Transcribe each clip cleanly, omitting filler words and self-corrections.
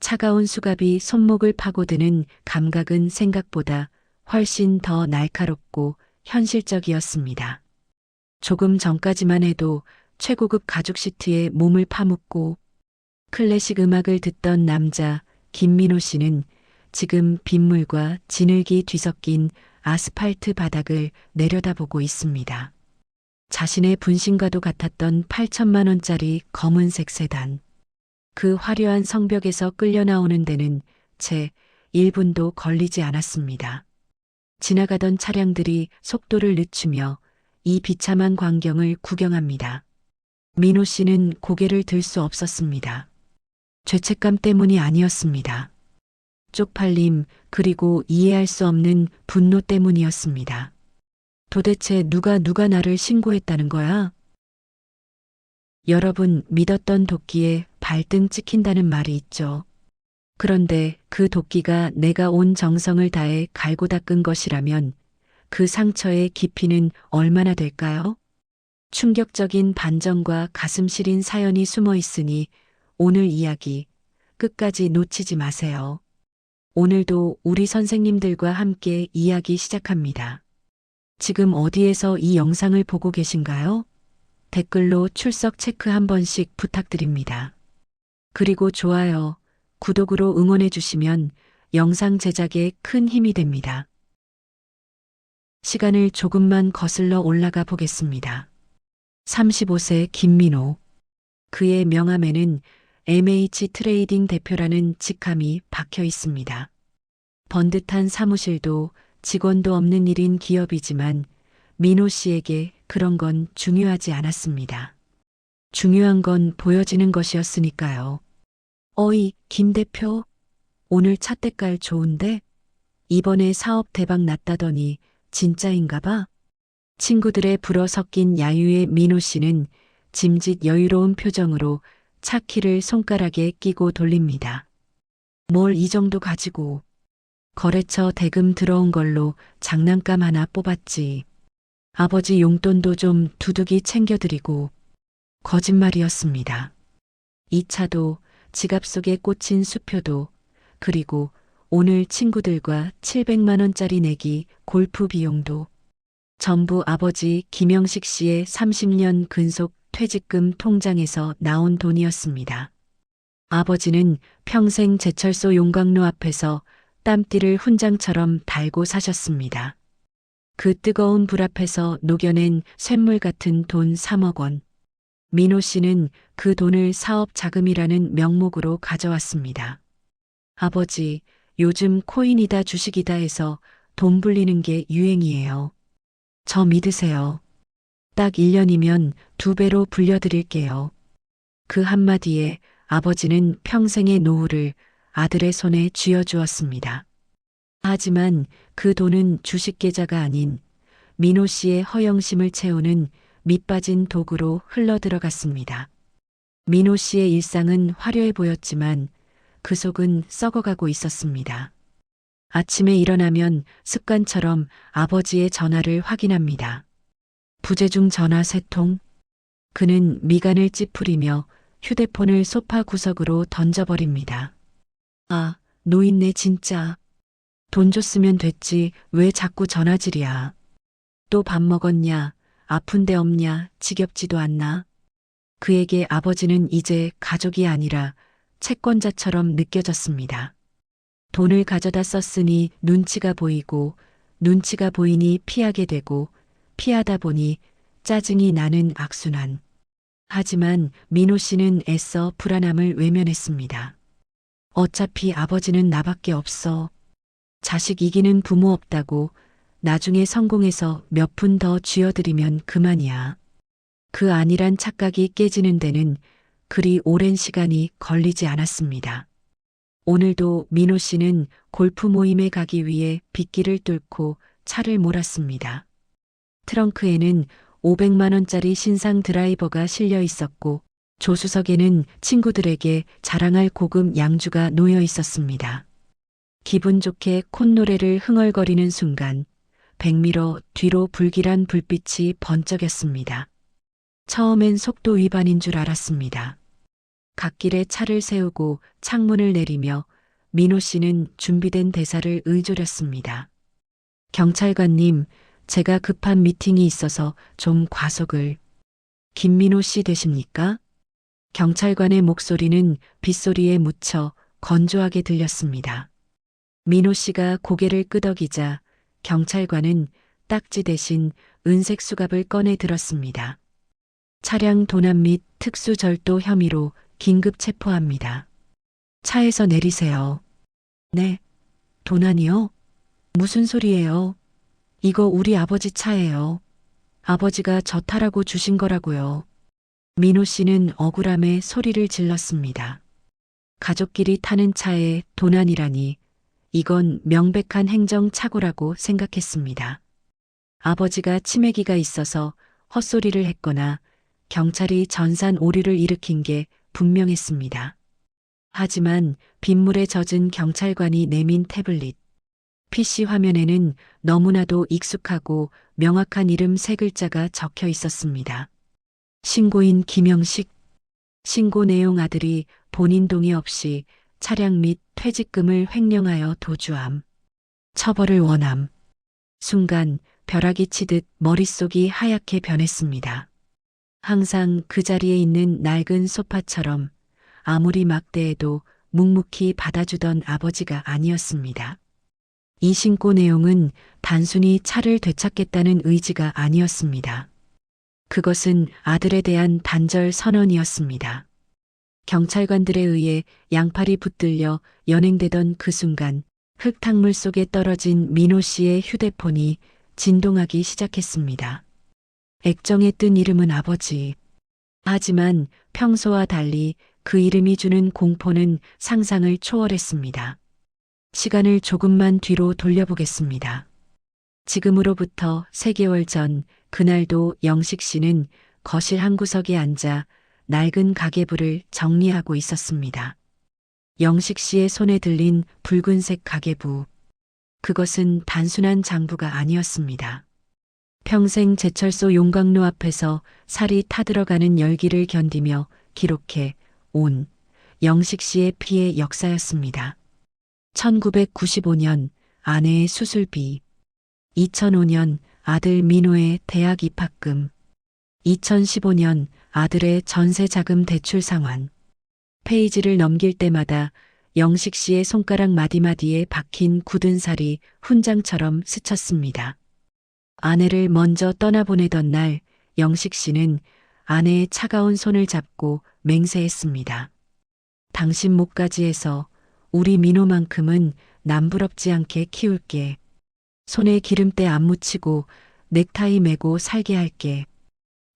차가운 수갑이 손목을 파고드는 감각은 생각보다 훨씬 더 날카롭고 현실적이었습니다. 조금 전까지만 해도 최고급 가죽 시트에 몸을 파묻고 클래식 음악을 듣던 남자 김민호 씨는 지금 빗물과 진흙이 뒤섞인 아스팔트 바닥을 내려다보고 있습니다. 자신의 분신과도 같았던 8천만 원짜리 검은색 세단. 그 화려한 성벽에서 끌려 나오는 데는 채 1분도 걸리지 않았습니다. 지나가던 차량들이 속도를 늦추며 이 비참한 광경을 구경합니다. 민호 씨는 고개를 들 수 없었습니다. 죄책감 때문이 아니었습니다. 쪽팔림 그리고 이해할 수 없는 분노 때문이었습니다. 도대체 누가 나를 신고했다는 거야? 여러분 믿었던 도끼에 발등 찍힌다는 말이 있죠. 그런데 그 도끼가 내가 온 정성을 다해 갈고 닦은 것이라면 그 상처의 깊이는 얼마나 될까요? 충격적인 반전과 가슴 시린 사연이 숨어 있으니 오늘 이야기 끝까지 놓치지 마세요. 오늘도 우리 선생님들과 함께 이야기 시작합니다. 지금 어디에서 이 영상을 보고 계신가요? 댓글로 출석 체크 한 번씩 부탁드립니다. 그리고 좋아요, 구독으로 응원해 주시면 영상 제작에 큰 힘이 됩니다. 시간을 조금만 거슬러 올라가 보겠습니다. 35세 김민호. 그의 명함에는 MH 트레이딩 대표라는 직함이 박혀 있습니다. 번듯한 사무실도 직원도 없는 일인 기업이지만 민호 씨에게 그런 건 중요하지 않았습니다. 중요한 건 보여지는 것이었으니까요. 어이, 김 대표. 오늘 차 때깔 좋은데? 이번에 사업 대박 났다더니 진짜인가 봐? 친구들의 불어 섞인 야유의 민호 씨는 짐짓 여유로운 표정으로 차 키를 손가락에 끼고 돌립니다. 뭘 이 정도 가지고. 거래처 대금 들어온 걸로 장난감 하나 뽑았지. 아버지 용돈도 좀 두둑이 챙겨드리고. 거짓말이었습니다. 이 차도 지갑 속에 꽂힌 수표도 그리고 오늘 친구들과 700만 원짜리 내기 골프 비용도 전부 아버지 김영식 씨의 30년 근속 퇴직금 통장에서 나온 돈이었습니다. 아버지는 평생 제철소 용광로 앞에서 땀띠를 훈장처럼 달고 사셨습니다. 그 뜨거운 불 앞에서 녹여낸 쇳물 같은 돈 3억 원. 민호 씨는 그 돈을 사업 자금이라는 명목으로 가져왔습니다. 아버지, 요즘 코인이다 주식이다 해서 돈 불리는 게 유행이에요. 저 믿으세요. 딱 1년이면 2배로 불려드릴게요. 그 한마디에 아버지는 평생의 노후를 아들의 손에 쥐어주었습니다. 하지만 그 돈은 주식 계좌가 아닌 민호 씨의 허영심을 채우는 밑빠진 도구로 흘러들어갔습니다. 민호 씨의 일상은 화려해 보였지만 그 속은 썩어가고 있었습니다. 아침에 일어나면 습관처럼 아버지의 전화를 확인합니다. 부재중 전화 3통. 그는 미간을 찌푸리며 휴대폰을 소파 구석으로 던져버립니다. 아, 노인네 진짜. 돈 줬으면 됐지 왜 자꾸 전화질이야. 또 밥 먹었냐, 아픈 데 없냐, 지겹지도 않나. 그에게 아버지는 이제 가족이 아니라 채권자처럼 느껴졌습니다. 돈을 가져다 썼으니 눈치가 보이고 눈치가 보이니 피하게 되고 피하다 보니 짜증이 나는 악순환. 하지만 민호 씨는 애써 불안함을 외면했습니다. 어차피 아버지는 나밖에 없어. 자식 이기는 부모 없다고 나중에 성공해서 몇 푼 더 쥐어드리면 그만이야. 그 안일한 착각이 깨지는 데는 그리 오랜 시간이 걸리지 않았습니다. 오늘도 민호 씨는 골프 모임에 가기 위해 빗길을 뚫고 차를 몰았습니다. 트렁크에는 500만 원짜리 신상 드라이버가 실려 있었고 조수석에는 친구들에게 자랑할 고급 양주가 놓여 있었습니다. 기분 좋게 콧노래를 흥얼거리는 순간 백미러 뒤로 불길한 불빛이 번쩍였습니다. 처음엔 속도 위반인 줄 알았습니다. 갓길에 차를 세우고 창문을 내리며 민호 씨는 준비된 대사를 의조렸습니다. 경찰관님, 제가 급한 미팅이 있어서 좀 과속을. 김민호 씨 되십니까? 경찰관의 목소리는 빗소리에 묻혀 건조하게 들렸습니다. 민호 씨가 고개를 끄덕이자 경찰관은 딱지 대신 은색 수갑을 꺼내 들었습니다. 차량 도난 및 특수절도 혐의로 긴급 체포합니다. 차에서 내리세요. 네, 도난이요? 무슨 소리예요? 이거 우리 아버지 차예요. 아버지가 저 타라고 주신 거라고요. 민호 씨는 억울함에 소리를 질렀습니다. 가족끼리 타는 차에 도난이라니 이건 명백한 행정착오라고 생각했습니다. 아버지가 치매기가 있어서 헛소리를 했거나 경찰이 전산 오류를 일으킨 게 분명했습니다. 하지만 빗물에 젖은 경찰관이 내민 태블릿, PC 화면에는 너무나도 익숙하고 명확한 이름 세 글자가 적혀 있었습니다. 신고인 김영식. 신고 내용 아들이 본인 동의 없이 차량 및 퇴직금을 횡령하여 도주함. 처벌을 원함. 순간 벼락이 치듯 머릿속이 하얗게 변했습니다. 항상 그 자리에 있는 낡은 소파처럼 아무리 막대해도 묵묵히 받아주던 아버지가 아니었습니다. 이 신고 내용은 단순히 차를 되찾겠다는 의지가 아니었습니다. 그것은 아들에 대한 단절 선언이었습니다. 경찰관들에 의해 양팔이 붙들려 연행되던 그 순간 흙탕물 속에 떨어진 민호 씨의 휴대폰이 진동하기 시작했습니다. 액정에 뜬 이름은 아버지. 하지만 평소와 달리 그 이름이 주는 공포는 상상을 초월했습니다. 시간을 조금만 뒤로 돌려보겠습니다. 지금으로부터 3개월 전 그날도 영식 씨는 거실 한 구석에 앉아 낡은 가계부를 정리하고 있었습니다. 영식 씨의 손에 들린 붉은색 가계부. 그것은 단순한 장부가 아니었습니다. 평생 제철소 용광로 앞에서 살이 타들어가는 열기를 견디며 기록해 온 영식 씨의 피의 역사였습니다. 1995년 아내의 수술비, 2005년 아들 민호의 대학 입학금, 2015년 아들의 전세 자금 대출 상환. 페이지를 넘길 때마다 영식 씨의 손가락 마디마디에 박힌 굳은 살이 훈장처럼 스쳤습니다. 아내를 먼저 떠나보내던 날 영식 씨는 아내의 차가운 손을 잡고 맹세했습니다. 당신 목까지 해서 우리 민호만큼은 남부럽지 않게 키울게. 손에 기름때 안 묻히고 넥타이 매고 살게 할게.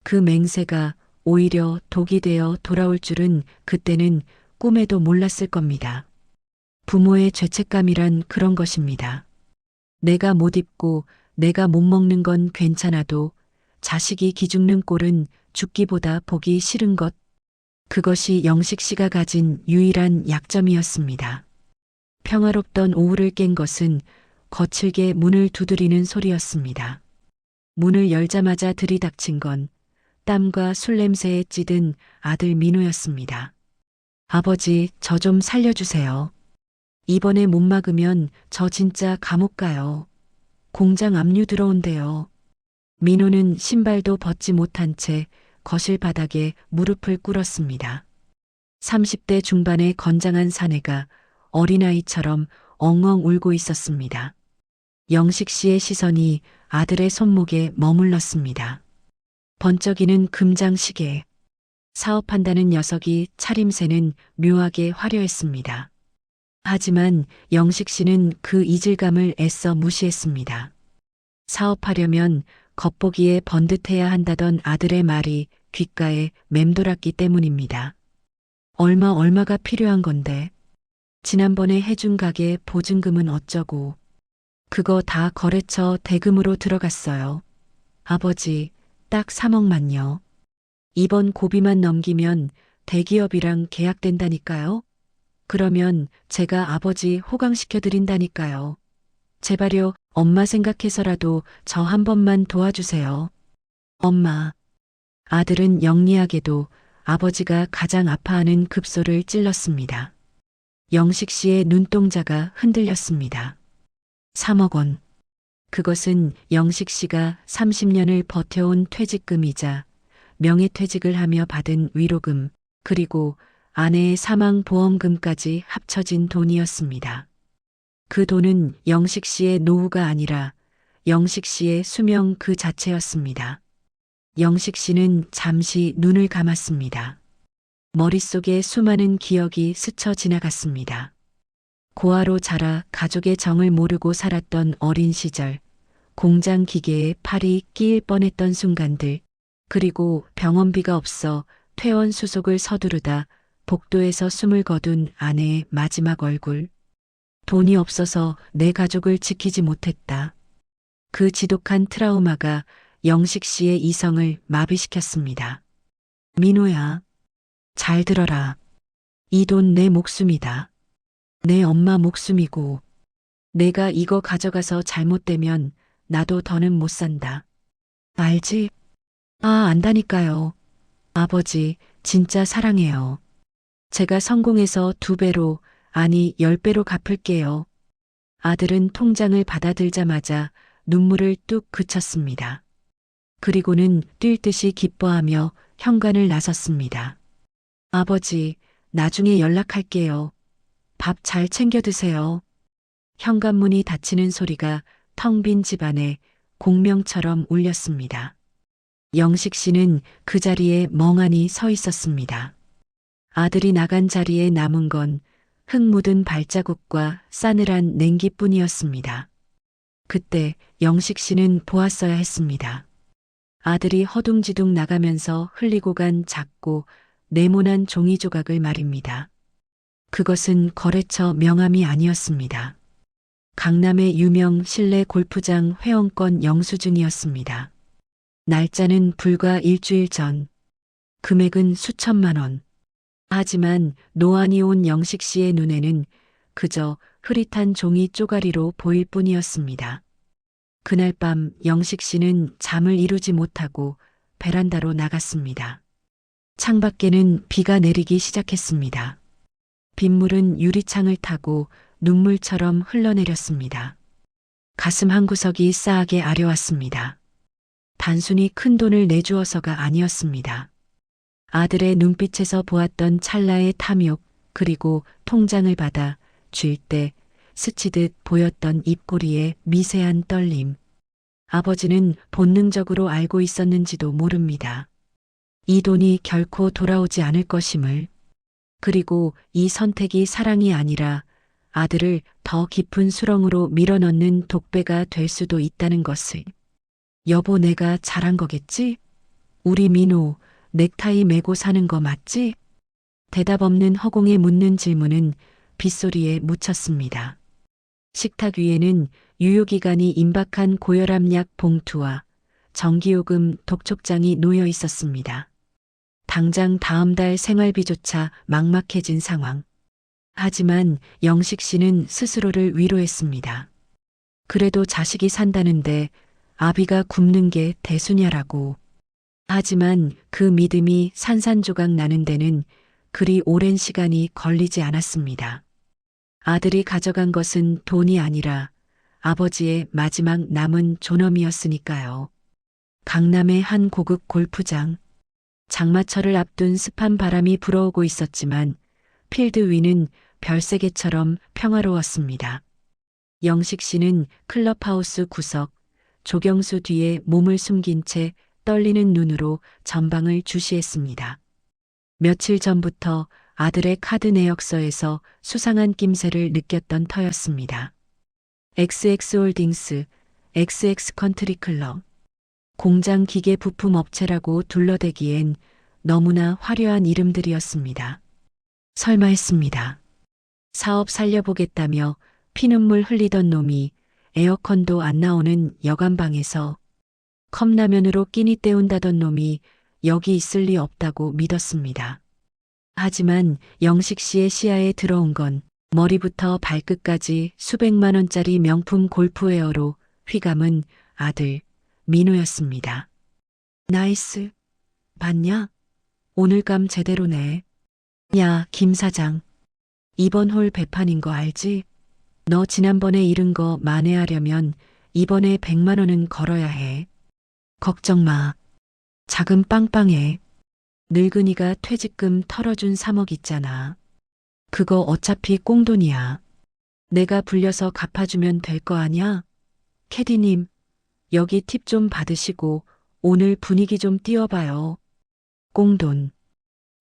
그 맹세가 오히려 독이 되어 돌아올 줄은 그때는 꿈에도 몰랐을 겁니다. 부모의 죄책감이란 그런 것입니다. 내가 못 입고 내가 못 먹는 건 괜찮아도 자식이 기죽는 꼴은 죽기보다 보기 싫은 것. 그것이 영식 씨가 가진 유일한 약점이었습니다. 평화롭던 오후를 깬 것은 거칠게 문을 두드리는 소리였습니다. 문을 열자마자 들이닥친 건 땀과 술 냄새에 찌든 아들 민호였습니다. 아버지, 저 좀 살려주세요. 이번에 못 막으면 저 진짜 감옥 가요. 공장 압류 들어온대요. 민호는 신발도 벗지 못한 채 거실 바닥에 무릎을 꿇었습니다. 30대 중반의 건장한 사내가 어린아이처럼 엉엉 울고 있었습니다. 영식 씨의 시선이 아들의 손목에 머물렀습니다. 번쩍이는 금장 시계. 사업한다는 녀석이 차림새는 묘하게 화려했습니다. 하지만 영식 씨는 그 이질감을 애써 무시했습니다. 사업하려면 겉보기에 번듯해야 한다던 아들의 말이 귓가에 맴돌았기 때문입니다. 얼마가 필요한 건데. 지난번에 해준 가게 보증금은 어쩌고. 그거 다 거래처 대금으로 들어갔어요. 아버지, 딱 3억만요. 이번 고비만 넘기면 대기업이랑 계약된다니까요. 그러면 제가 아버지 호강시켜 드린다니까요. 제발요, 엄마 생각해서라도 저 한 번만 도와주세요. 엄마. 아들은 영리하게도 아버지가 가장 아파하는 급소를 찔렀습니다. 영식 씨의 눈동자가 흔들렸습니다. 3억 원. 그것은 영식 씨가 30년을 버텨온 퇴직금이자 명예퇴직을 하며 받은 위로금, 그리고 아내의 사망보험금까지 합쳐진 돈이었습니다. 그 돈은 영식 씨의 노후가 아니라 영식 씨의 수명 그 자체였습니다. 영식 씨는 잠시 눈을 감았습니다. 머릿속에 수많은 기억이 스쳐 지나갔습니다. 고아로 자라 가족의 정을 모르고 살았던 어린 시절, 공장 기계에 팔이 끼일 뻔했던 순간들, 그리고 병원비가 없어 퇴원 수속을 서두르다 복도에서 숨을 거둔 아내의 마지막 얼굴. 돈이 없어서 내 가족을 지키지 못했다. 그 지독한 트라우마가 영식 씨의 이성을 마비시켰습니다. 민호야, 잘 들어라. 이 돈 내 목숨이다. 내 엄마 목숨이고, 내가 이거 가져가서 잘못되면 나도 더는 못 산다. 알지? 안다니까요. 아버지, 진짜 사랑해요. 제가 성공해서 2배로, 아니 10배로 갚을게요. 아들은 통장을 받아들자마자 눈물을 뚝 그쳤습니다. 그리고는 뛸 듯이 기뻐하며 현관을 나섰습니다. 아버지, 나중에 연락할게요. 밥 잘 챙겨 드세요. 현관문이 닫히는 소리가 텅 빈 집안에 공명처럼 울렸습니다. 영식 씨는 그 자리에 멍하니 서 있었습니다. 아들이 나간 자리에 남은 건 흙 묻은 발자국과 싸늘한 냉기뿐이었습니다. 그때 영식 씨는 보았어야 했습니다. 아들이 허둥지둥 나가면서 흘리고 간 작고 네모난 종이 조각을 말입니다. 그것은 거래처 명함이 아니었습니다. 강남의 유명 실내 골프장 회원권 영수증이었습니다. 날짜는 불과 일주일 전, 금액은 수천만 원. 하지만 노안이 온 영식 씨의 눈에는 그저 흐릿한 종이 쪼가리로 보일 뿐이었습니다. 그날 밤 영식 씨는 잠을 이루지 못하고 베란다로 나갔습니다. 창밖에는 비가 내리기 시작했습니다. 빗물은 유리창을 타고 눈물처럼 흘러내렸습니다. 가슴 한구석이 싸하게 아려왔습니다. 단순히 큰 돈을 내주어서가 아니었습니다. 아들의 눈빛에서 보았던 찰나의 탐욕, 그리고 통장을 받아 쥘 때 스치듯 보였던 입꼬리의 미세한 떨림. 아버지는 본능적으로 알고 있었는지도 모릅니다. 이 돈이 결코 돌아오지 않을 것임을. 그리고 이 선택이 사랑이 아니라 아들을 더 깊은 수렁으로 밀어넣는 독배가 될 수도 있다는 것을. 여보, 내가 잘한 거겠지? 우리 민호 넥타이 메고 사는 거 맞지? 대답 없는 허공에 묻는 질문은 빗소리에 묻혔습니다. 식탁 위에는 유효기간이 임박한 고혈압약 봉투와 전기요금 독촉장이 놓여 있었습니다. 당장 다음 달 생활비조차 막막해진 상황. 하지만 영식 씨는 스스로를 위로했습니다. 그래도 자식이 산다는데 아비가 굶는 게 대수냐라고. 하지만 그 믿음이 산산조각 나는 데는 그리 오랜 시간이 걸리지 않았습니다. 아들이 가져간 것은 돈이 아니라 아버지의 마지막 남은 존엄이었으니까요. 강남의 한 고급 골프장. 장마철을 앞둔 습한 바람이 불어오고 있었지만 필드 위는 별세계처럼 평화로웠습니다. 영식 씨는 클럽하우스 구석, 조경수 뒤에 몸을 숨긴 채 떨리는 눈으로 전방을 주시했습니다. 며칠 전부터 아들의 카드 내역서에서 수상한 낌새를 느꼈던 터였습니다. XX홀딩스, XX컨트리클럽. 공장 기계 부품 업체라고 둘러대기엔 너무나 화려한 이름들이었습니다. 설마 했습니다. 사업 살려보겠다며 피눈물 흘리던 놈이 에어컨도 안 나오는 여간방에서 컵라면으로 끼니 때운다던 놈이 여기 있을 리 없다고 믿었습니다. 하지만 영식 씨의 시야에 들어온 건 머리부터 발끝까지 수백만 원짜리 명품 골프웨어로 휘감은 아들 민호였습니다. 나이스. 봤냐? 오늘감 제대로네. 야, 김 사장. 이번 홀 배판인 거 알지? 너 지난번에 잃은 거 만회하려면 이번에 100만 원은 걸어야 해. 걱정 마. 자금 빵빵해. 늙은이가 퇴직금 털어준 3억 있잖아. 그거 어차피 꽁돈이야. 내가 불려서 갚아주면 될 거 아냐? 캐디님, 여기 팁 좀 받으시고 오늘 분위기 좀 띄워봐요. 꽁돈.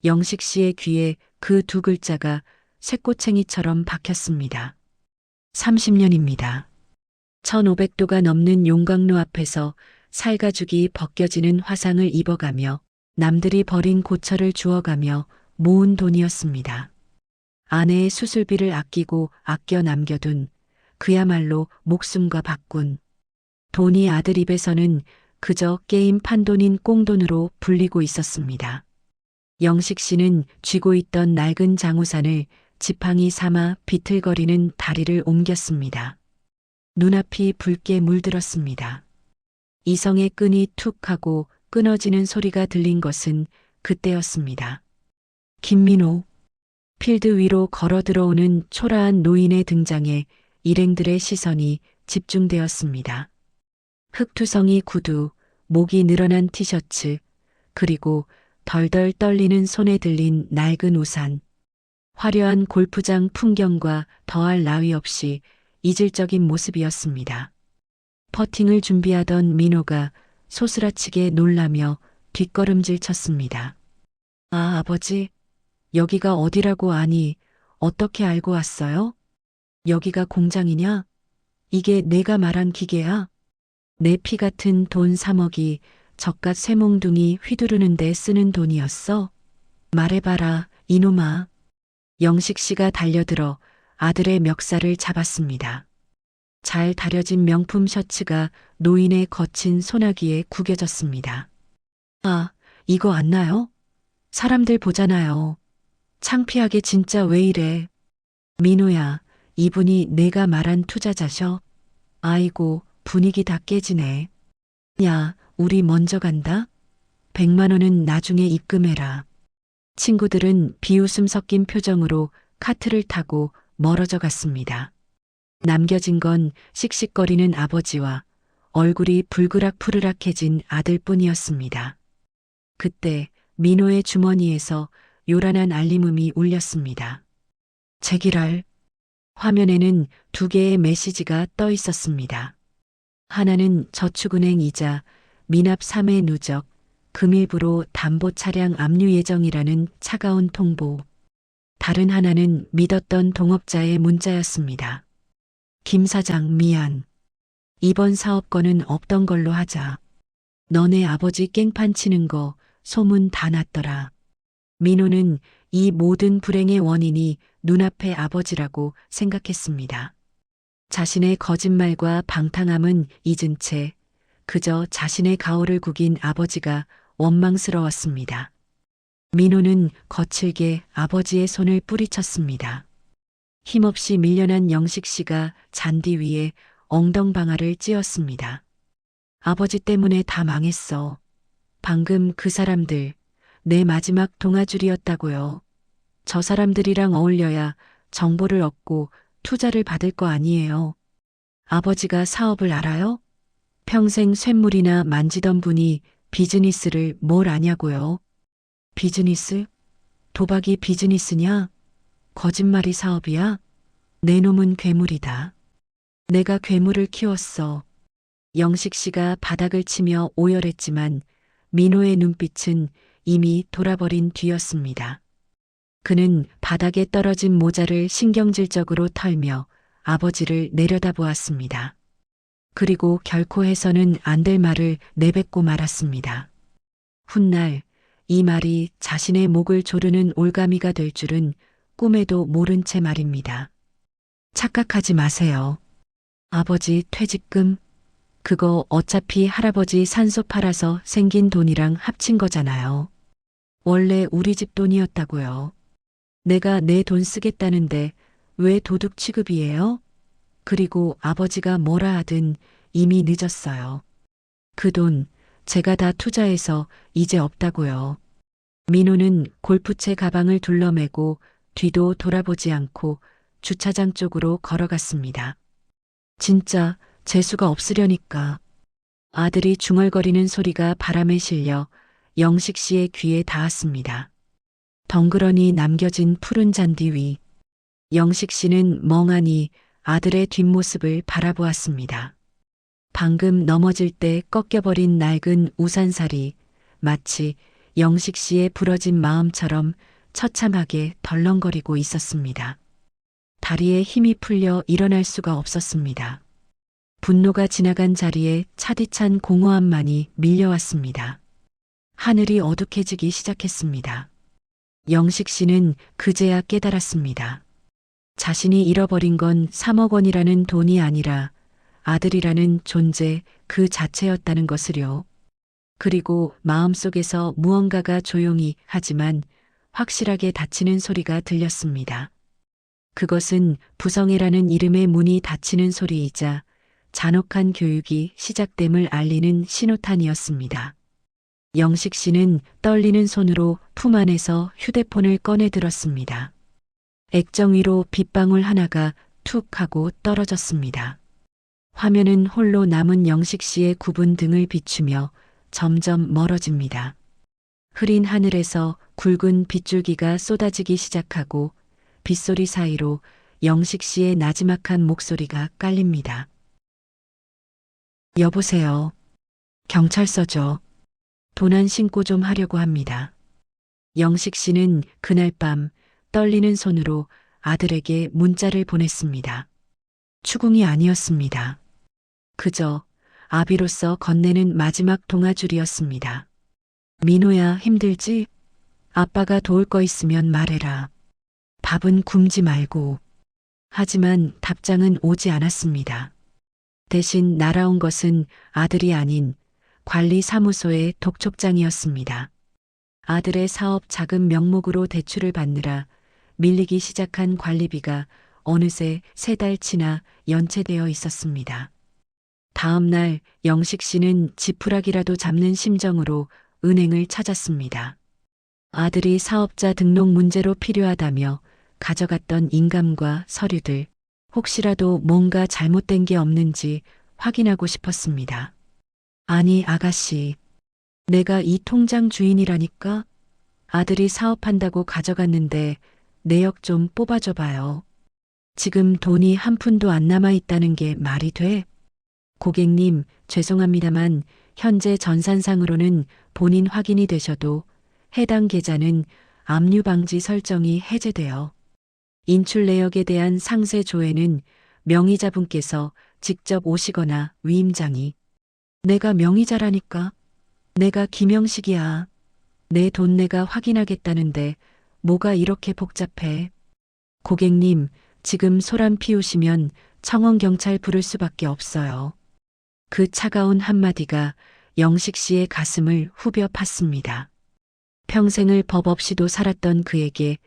영식 씨의 귀에 그 두 글자가 쇠꼬챙이처럼 박혔습니다. 30년입니다. 1500도가 넘는 용광로 앞에서 살가죽이 벗겨지는 화상을 입어가며 남들이 버린 고철을 주워가며 모은 돈이었습니다. 아내의 수술비를 아끼고 아껴 남겨둔 그야말로 목숨과 바꾼 돈이 아들 입에서는 그저 게임 판돈인 꽁돈으로 불리고 있었습니다. 영식 씨는 쥐고 있던 낡은 장우산을 지팡이 삼아 비틀거리는 다리를 옮겼습니다. 눈앞이 붉게 물들었습니다. 이성의 끈이 툭 하고 끊어지는 소리가 들린 것은 그때였습니다. 김민호. 필드 위로 걸어 들어오는 초라한 노인의 등장에 일행들의 시선이 집중되었습니다. 흑투성이 구두, 목이 늘어난 티셔츠, 그리고 덜덜 떨리는 손에 들린 낡은 우산. 화려한 골프장 풍경과 더할 나위 없이 이질적인 모습이었습니다. 퍼팅을 준비하던 민호가 소스라치게 놀라며 뒷걸음질 쳤습니다. 아, 아버지, 여기가 어디라고 아니, 어떻게 알고 왔어요? 여기가 공장이냐? 이게 내가 말한 기계야? 내 피 같은 돈 3억이 젓갓 쇠몽둥이 휘두르는데 쓰는 돈이었어? 말해봐라, 이놈아. 영식 씨가 달려들어 아들의 멱살을 잡았습니다. 잘 다려진 명품 셔츠가 노인의 거친 소나기에 구겨졌습니다. 아, 이거 안 나요? 사람들 보잖아요. 창피하게 진짜 왜 이래? 민호야, 이분이 내가 말한 투자자셔? 아이고, 분위기 다 깨지네. 야, 우리 먼저 간다? 100만 원은 나중에 입금해라. 친구들은 비웃음 섞인 표정으로 카트를 타고 멀어져 갔습니다. 남겨진 건 씩씩거리는 아버지와 얼굴이 불그락푸르락해진 아들뿐이었습니다. 그때 민호의 주머니에서 요란한 알림음이 울렸습니다. 제기랄. 화면에는 두 개의 메시지가 떠 있었습니다. 하나는 저축은행 이자, 미납 3회 누적, 금일부로 담보 차량 압류 예정이라는 차가운 통보. 다른 하나는 믿었던 동업자의 문자였습니다. 김 사장 미안. 이번 사업 건은 없던 걸로 하자. 너네 아버지 깽판 치는 거 소문 다 났더라. 민호는 이 모든 불행의 원인이 눈앞의 아버지라고 생각했습니다. 자신의 거짓말과 방탕함은 잊은 채 그저 자신의 가오를 구긴 아버지가 원망스러웠습니다. 민호는 거칠게 아버지의 손을 뿌리쳤습니다. 힘없이 밀려난 영식 씨가 잔디 위에 엉덩방아를 찧었습니다. 아버지 때문에 다 망했어. 방금 그 사람들, 내 마지막 동아줄이었다고요. 저 사람들이랑 어울려야 정보를 얻고 투자를 받을 거 아니에요. 아버지가 사업을 알아요? 평생 쇳물이나 만지던 분이 비즈니스를 뭘 아냐고요. 비즈니스? 도박이 비즈니스냐? 거짓말이 사업이야? 내 놈은 괴물이다. 내가 괴물을 키웠어. 영식 씨가 바닥을 치며 오열했지만 민호의 눈빛은 이미 돌아버린 뒤였습니다. 그는 바닥에 떨어진 모자를 신경질적으로 털며 아버지를 내려다보았습니다. 그리고 결코 해서는 안 될 말을 내뱉고 말았습니다. 훗날 이 말이 자신의 목을 조르는 올가미가 될 줄은 꿈에도 모른 채 말입니다. 착각하지 마세요. 아버지 퇴직금? 그거 어차피 할아버지 산소 팔아서 생긴 돈이랑 합친 거잖아요. 원래 우리 집 돈이었다고요. 내가 내 돈 쓰겠다는데 왜 도둑 취급이에요? 그리고 아버지가 뭐라 하든 이미 늦었어요. 그 돈 제가 다 투자해서 이제 없다고요. 민호는 골프채 가방을 둘러매고 뒤도 돌아보지 않고 주차장 쪽으로 걸어갔습니다. 진짜 재수가 없으려니까. 아들이 중얼거리는 소리가 바람에 실려 영식 씨의 귀에 닿았습니다. 덩그러니 남겨진 푸른 잔디 위. 영식 씨는 멍하니 아들의 뒷모습을 바라보았습니다. 방금 넘어질 때 꺾여버린 낡은 우산살이 마치 영식 씨의 부러진 마음처럼 처참하게 덜렁거리고 있었습니다. 다리에 힘이 풀려 일어날 수가 없었습니다. 분노가 지나간 자리에 차디찬 공허함만이 밀려왔습니다. 하늘이 어둑해지기 시작했습니다. 영식 씨는 그제야 깨달았습니다. 자신이 잃어버린 건 3억 원이라는 돈이 아니라 아들이라는 존재 그 자체였다는 것을요. 그리고 마음속에서 무언가가 조용히 하지만 확실하게 닫히는 소리가 들렸습니다. 그것은 부성애라는 이름의 문이 닫히는 소리이자 잔혹한 교육이 시작됨을 알리는 신호탄이었습니다. 영식 씨는 떨리는 손으로 품 안에서 휴대폰을 꺼내 들었습니다. 액정 위로 빗방울 하나가 툭 하고 떨어졌습니다. 화면은 홀로 남은 영식 씨의 굽은 등을 비추며 점점 멀어집니다. 흐린 하늘에서 굵은 빗줄기가 쏟아지기 시작하고 빗소리 사이로 영식 씨의 나지막한 목소리가 깔립니다. 여보세요. 경찰서죠. 도난 신고 좀 하려고 합니다. 영식 씨는 그날 밤 떨리는 손으로 아들에게 문자를 보냈습니다. 추궁이 아니었습니다. 그저 아비로서 건네는 마지막 동아줄이었습니다. 민호야, 힘들지? 아빠가 도울 거 있으면 말해라. 밥은 굶지 말고. 하지만 답장은 오지 않았습니다. 대신 날아온 것은 아들이 아닌 관리사무소의 독촉장이었습니다. 아들의 사업 자금 명목으로 대출을 받느라 밀리기 시작한 관리비가 어느새 3달치나 연체되어 있었습니다. 다음 날 영식 씨는 지푸라기라도 잡는 심정으로 은행을 찾았습니다. 아들이 사업자 등록 문제로 필요하다며 가져갔던 인감과 서류들, 혹시라도 뭔가 잘못된 게 없는지 확인하고 싶었습니다. 아니, 아가씨. 내가 이 통장 주인이라니까? 아들이 사업한다고 가져갔는데 내역 좀 뽑아줘 봐요. 지금 돈이 한 푼도 안 남아 있다는 게 말이 돼? 고객님, 죄송합니다만 현재 전산상으로는 본인 확인이 되셔도 해당 계좌는 압류 방지 설정이 해제되어 인출 내역에 대한 상세 조회는 명의자분께서 직접 오시거나 위임장이. 내가 명의자라니까. 내가 김영식이야. 내 돈 내가 확인하겠다는데 뭐가 이렇게 복잡해. 고객님, 지금 소란 피우시면 청원경찰 부를 수밖에 없어요. 그 차가운 한마디가 영식 씨의 가슴을 후벼 팠습니다. 평생을 법 없이도 살았던 그에게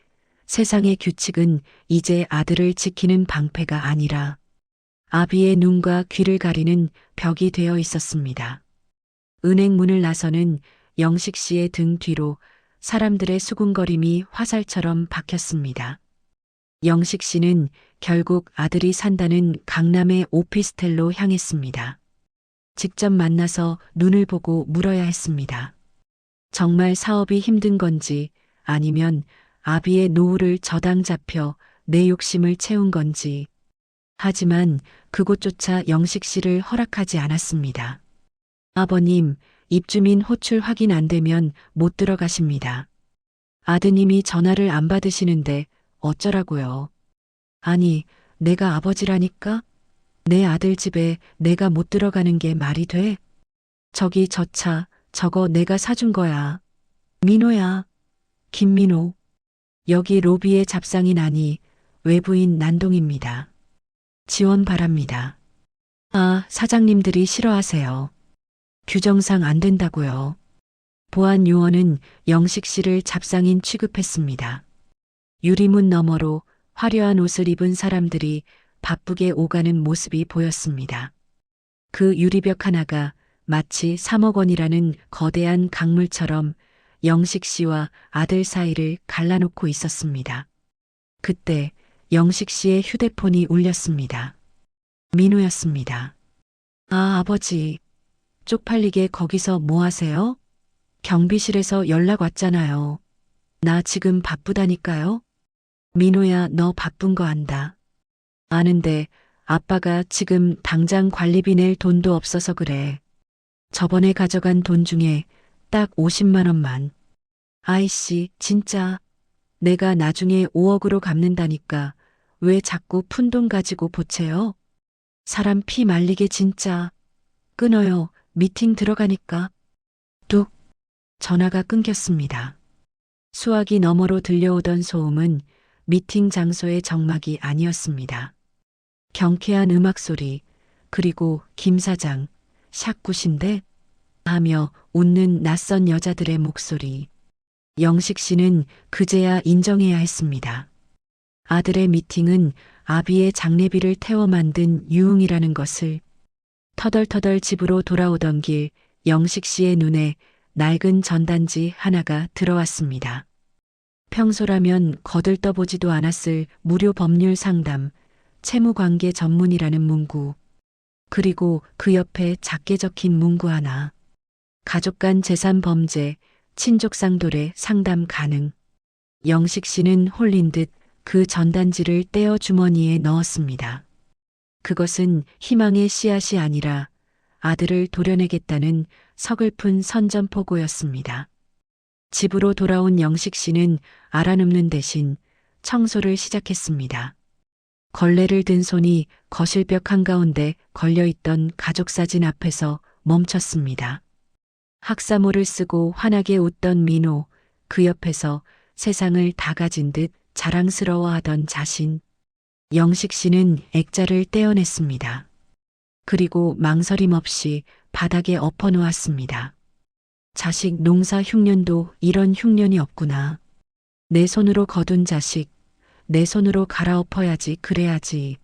세상의 규칙은 이제 아들을 지키는 방패가 아니라 아비의 눈과 귀를 가리는 벽이 되어 있었습니다. 은행 문을 나서는 영식 씨의 등 뒤로 사람들의 수군거림이 화살처럼 박혔습니다. 영식 씨는 결국 아들이 산다는 강남의 오피스텔로 향했습니다. 직접 만나서 눈을 보고 물어야 했습니다. 정말 사업이 힘든 건지 아니면 아비의 노후를 저당 잡혀 내 욕심을 채운 건지. 하지만 그곳조차 영식 씨를 허락하지 않았습니다. 아버님, 입주민 호출 확인 안 되면 못 들어가십니다. 아드님이 전화를 안 받으시는데 어쩌라고요. 아니, 내가 아버지라니까? 내 아들 집에 내가 못 들어가는 게 말이 돼? 저기 저 차, 저거 내가 사준 거야. 민호야. 김민호. 여기 로비에 잡상이 나니 외부인 난동입니다. 지원 바랍니다. 아, 사장님들이 싫어하세요. 규정상 안 된다고요. 보안 요원은 영식 씨를 잡상인 취급했습니다. 유리문 너머로 화려한 옷을 입은 사람들이 바쁘게 오가는 모습이 보였습니다. 그 유리벽 하나가 마치 3억 원이라는 거대한 강물처럼 영식 씨와 아들 사이를 갈라놓고 있었습니다. 그때 영식 씨의 휴대폰이 울렸습니다. 민호였습니다. 아, 아버지. 쪽팔리게 거기서 뭐 하세요? 경비실에서 연락 왔잖아요. 나 지금 바쁘다니까요. 민호야, 너 바쁜 거 안다. 아는데 아빠가 지금 당장 관리비 낼 돈도 없어서 그래. 저번에 가져간 돈 중에 딱 50만 원만. 아이씨, 진짜. 내가 나중에 5억으로 갚는다니까 왜 자꾸 푼돈 가지고 보채요? 사람 피 말리게 진짜. 끊어요. 미팅 들어가니까. 뚝. 전화가 끊겼습니다. 수화기 너머로 들려오던 소음은 미팅 장소의 정막이 아니었습니다. 경쾌한 음악 소리, 그리고 김 사장, 샷굿인데? 하며 웃는 낯선 여자들의 목소리. 영식 씨는 그제야 인정해야 했습니다. 아들의 미팅은 아비의 장례비를 태워 만든 유흥이라는 것을. 터덜터덜 집으로 돌아오던 길 영식 씨의 눈에 낡은 전단지 하나가 들어왔습니다. 평소라면 거들떠보지도 않았을 무료 법률 상담, 채무관계 전문이라는 문구. 그리고 그 옆에 작게 적힌 문구 하나. 가족 간 재산 범죄, 친족 상돌의 상담 가능. 영식 씨는 홀린 듯 그 전단지를 떼어 주머니에 넣었습니다. 그것은 희망의 씨앗이 아니라 아들을 도려내겠다는 서글픈 선전포고였습니다. 집으로 돌아온 영식 씨는 알아눕는 대신 청소를 시작했습니다. 걸레를 든 손이 거실벽 한가운데 걸려있던 가족사진 앞에서 멈췄습니다. 학사모를 쓰고 환하게 웃던 민호, 그 옆에서 세상을 다 가진 듯 자랑스러워하던 자신. 영식 씨는 액자를 떼어냈습니다. 그리고 망설임 없이 바닥에 엎어놓았습니다. 자식 농사 흉년도 이런 흉년이 없구나. 내 손으로 거둔 자식, 내 손으로 갈아엎어야지 그래야지.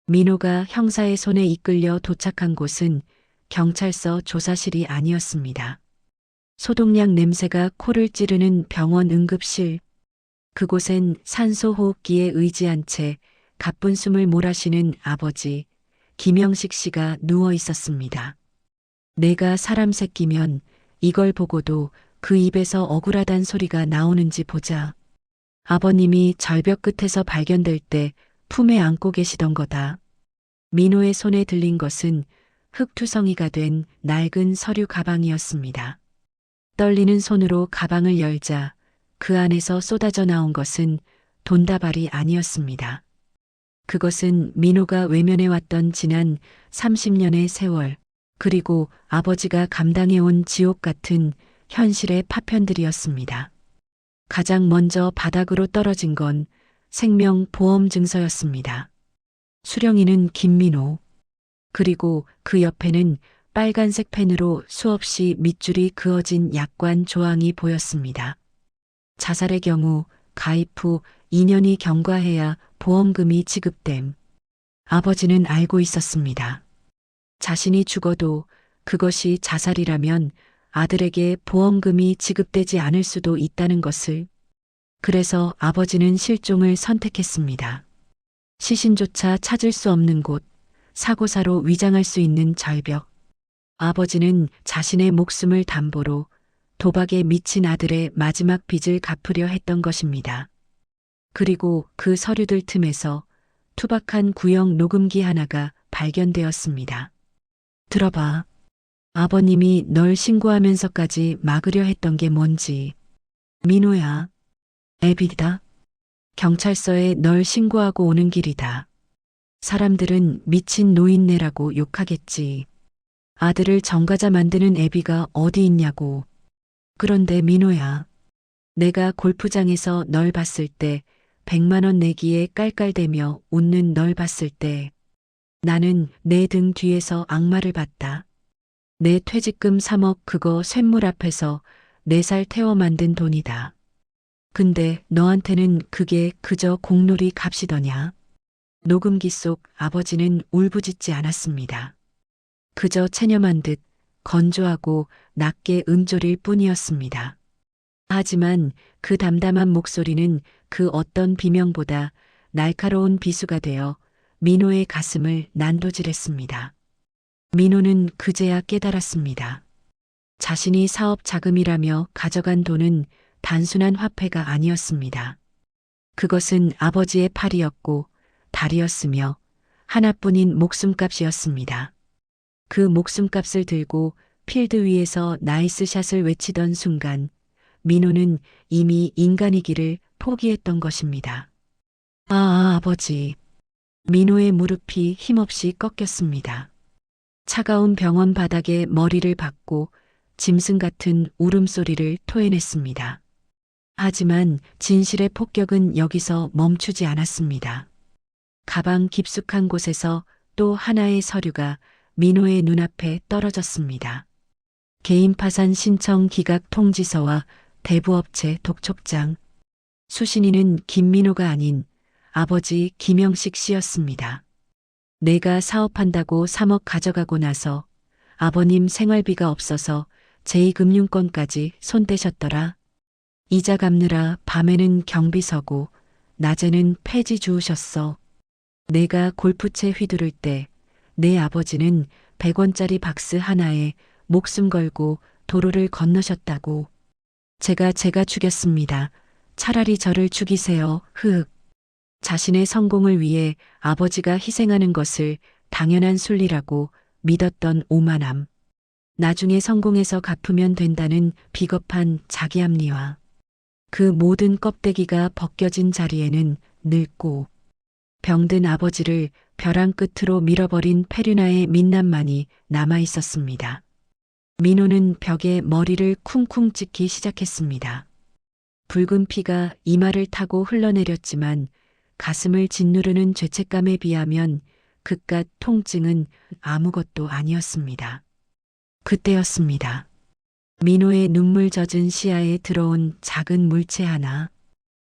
민호가 형사의 손에 이끌려 도착한 곳은 경찰서 조사실이 아니었습니다. 소독약 냄새가 코를 찌르는 병원 응급실. 그곳엔 산소호흡기에 의지한 채 가쁜 숨을 몰아쉬는 아버지 김영식 씨가 누워 있었습니다. 내가 사람 새끼면 이걸 보고도 그 입에서 억울하단 소리가 나오는지 보자. 아버님이 절벽 끝에서 발견될 때 품에 안고 계시던 거다. 민호의 손에 들린 것은 흙투성이가 된 낡은 서류 가방이었습니다. 떨리는 손으로 가방을 열자 그 안에서 쏟아져 나온 것은 돈다발이 아니었습니다. 그것은 민호가 외면해왔던 지난 30년의 세월, 그리고 아버지가 감당해온 지옥 같은 현실의 파편들이었습니다. 가장 먼저 바닥으로 떨어진 건 생명보험증서였습니다. 수령이는 김민호. 그리고 그 옆에는 빨간색 펜으로 수없이 밑줄이 그어진 약관 조항이 보였습니다. 자살의 경우 가입 후 2년이 경과해야 보험금이 지급됨. 아버지는 알고 있었습니다. 자신이 죽어도 그것이 자살이라면 아들에게 보험금이 지급되지 않을 수도 있다는 것을. 그래서 아버지는 실종을 선택했습니다. 시신조차 찾을 수 없는 곳, 사고사로 위장할 수 있는 절벽. 아버지는 자신의 목숨을 담보로 도박에 미친 아들의 마지막 빚을 갚으려 했던 것입니다. 그리고 그 서류들 틈에서 투박한 구형 녹음기 하나가 발견되었습니다. 들어봐. 아버님이 널 신고하면서까지 막으려 했던 게 뭔지. 민호야. 애비다. 경찰서에 널 신고하고 오는 길이다. 사람들은 미친 노인네라고 욕하겠지. 아들을 전과자 만드는 애비가 어디 있냐고. 그런데 민호야. 내가 골프장에서 널 봤을 때 100만 원 내기에 깔깔대며 웃는 널 봤을 때 나는 내 등 뒤에서 악마를 봤다. 내 퇴직금 3억 그거 쇳물 앞에서 4살 태워 만든 돈이다. 근데 너한테는 그게 그저 공놀이 값이더냐. 녹음기 속 아버지는 울부짖지 않았습니다. 그저 체념한 듯 건조하고 낮게 음졸일 뿐이었습니다. 하지만 그 담담한 목소리는 그 어떤 비명보다 날카로운 비수가 되어 민호의 가슴을 난도질했습니다. 민호는 그제야 깨달았습니다. 자신이 사업 자금이라며 가져간 돈은 단순한 화폐가 아니었습니다. 그것은 아버지의 팔이었고 달이었으며 하나뿐인 목숨값이었습니다. 그 목숨값을 들고 필드 위에서 나이스샷을 외치던 순간 민호는 이미 인간이기를 포기했던 것입니다. 아버지. 민호의 무릎이 힘없이 꺾였습니다. 차가운 병원 바닥에 머리를 박고 짐승 같은 울음소리를 토해냈습니다. 하지만 진실의 폭격은 여기서 멈추지 않았습니다. 가방 깊숙한 곳에서 또 하나의 서류가 민호의 눈앞에 떨어졌습니다. 개인 파산 신청 기각 통지서와 대부업체 독촉장. 수신인은 김민호가 아닌 아버지 김영식 씨였습니다. 내가 사업한다고 3억 가져가고 나서 아버님 생활비가 없어서 제2금융권까지 손대셨더라. 이자 갚느라 밤에는 경비 서고 낮에는 폐지 주우셨어. 내가 골프채 휘두를 때 내 아버지는 100원짜리 박스 하나에 목숨 걸고 도로를 건너셨다고. 제가 죽였습니다. 차라리 저를 죽이세요. 흐흑. 자신의 성공을 위해 아버지가 희생하는 것을 당연한 순리라고 믿었던 오만함. 나중에 성공해서 갚으면 된다는 비겁한 자기합리화. 그 모든 껍데기가 벗겨진 자리에는 늙고 병든 아버지를 벼랑 끝으로 밀어버린 페르나의 민낯만이 남아 있었습니다. 민호는 벽에 머리를 쿵쿵 찍기 시작했습니다. 붉은 피가 이마를 타고 흘러내렸지만 가슴을 짓누르는 죄책감에 비하면 그깟 통증은 아무것도 아니었습니다. 그때였습니다. 민호의 눈물 젖은 시야에 들어온 작은 물체 하나.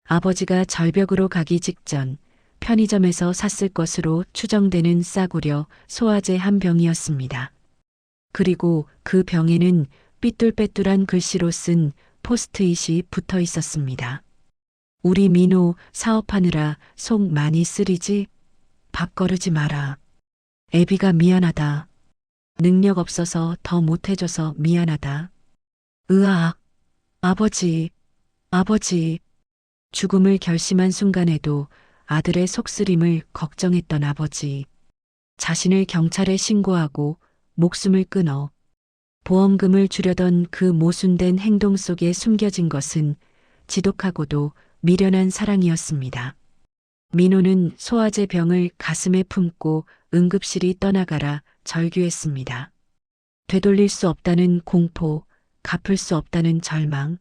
아버지가 절벽으로 가기 직전 편의점에서 샀을 것으로 추정되는 싸구려 소화제 한 병이었습니다. 그리고 그 병에는 삐뚤빼뚤한 글씨로 쓴 포스트잇이 붙어 있었습니다. 우리 민호 사업하느라 속 많이 쓰리지? 밥 거르지 마라. 애비가 미안하다. 능력 없어서 더 못해줘서 미안하다. 으악. 아버지. 죽음을 결심한 순간에도 아들의 속쓰림을 걱정했던 아버지. 자신을 경찰에 신고하고 목숨을 끊어 보험금을 주려던 그 모순된 행동 속에 숨겨진 것은 지독하고도 미련한 사랑이었습니다. 민호는 소화제 병을 가슴에 품고 응급실이 떠나가라 절규했습니다. 되돌릴 수 없다는 공포, 갚을 수 없다는 절망,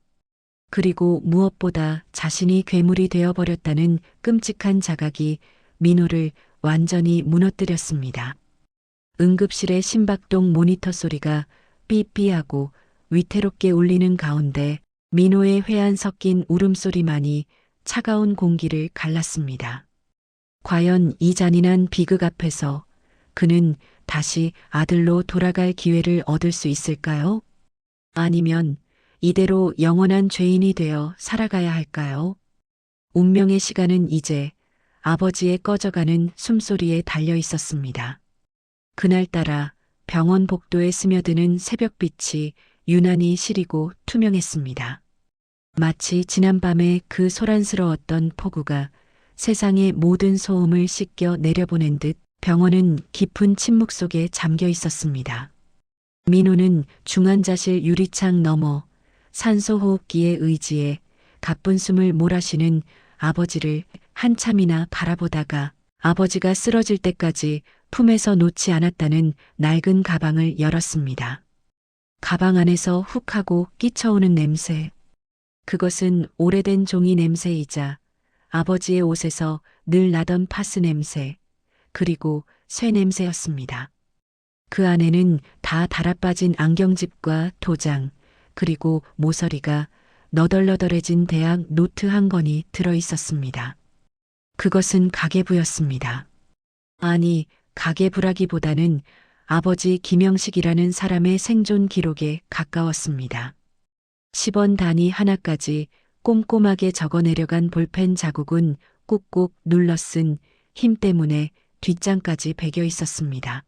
그리고 무엇보다 자신이 괴물이 되어버렸다는 끔찍한 자각이 민호를 완전히 무너뜨렸습니다. 응급실의 심박동 모니터 소리가 삐삐하고 위태롭게 울리는 가운데 민호의 회한 섞인 울음소리만이 차가운 공기를 갈랐습니다. 과연 이 잔인한 비극 앞에서 그는 다시 아들로 돌아갈 기회를 얻을 수 있을까요? 아니면 이대로 영원한 죄인이 되어 살아가야 할까요? 운명의 시간은 이제 아버지의 꺼져가는 숨소리에 달려 있었습니다. 그날따라 병원 복도에 스며드는 새벽빛이 유난히 시리고 투명했습니다. 마치 지난밤의 그 소란스러웠던 폭우가 세상의 모든 소음을 씻겨 내려보낸 듯 병원은 깊은 침묵 속에 잠겨 있었습니다. 민호는 중환자실 유리창 너머 산소호흡기에 의지해 가쁜 숨을 몰아쉬는 아버지를 한참이나 바라보다가 아버지가 쓰러질 때까지 품에서 놓지 않았다는 낡은 가방을 열었습니다. 가방 안에서 훅 하고 끼쳐오는 냄새. 그것은 오래된 종이 냄새이자 아버지의 옷에서 늘 나던 파스 냄새, 그리고 쇠 냄새였습니다. 그 안에는 다 달아빠진 안경집과 도장, 그리고 모서리가 너덜너덜해진 대학 노트 한 권이 들어 있었습니다. 그것은 가계부였습니다. 아니, 가계부라기보다는 아버지 김영식이라는 사람의 생존 기록에 가까웠습니다. 10원 단위 하나까지 꼼꼼하게 적어내려간 볼펜 자국은 꾹꾹 눌러 쓴 힘 때문에 뒷장까지 배겨 있었습니다.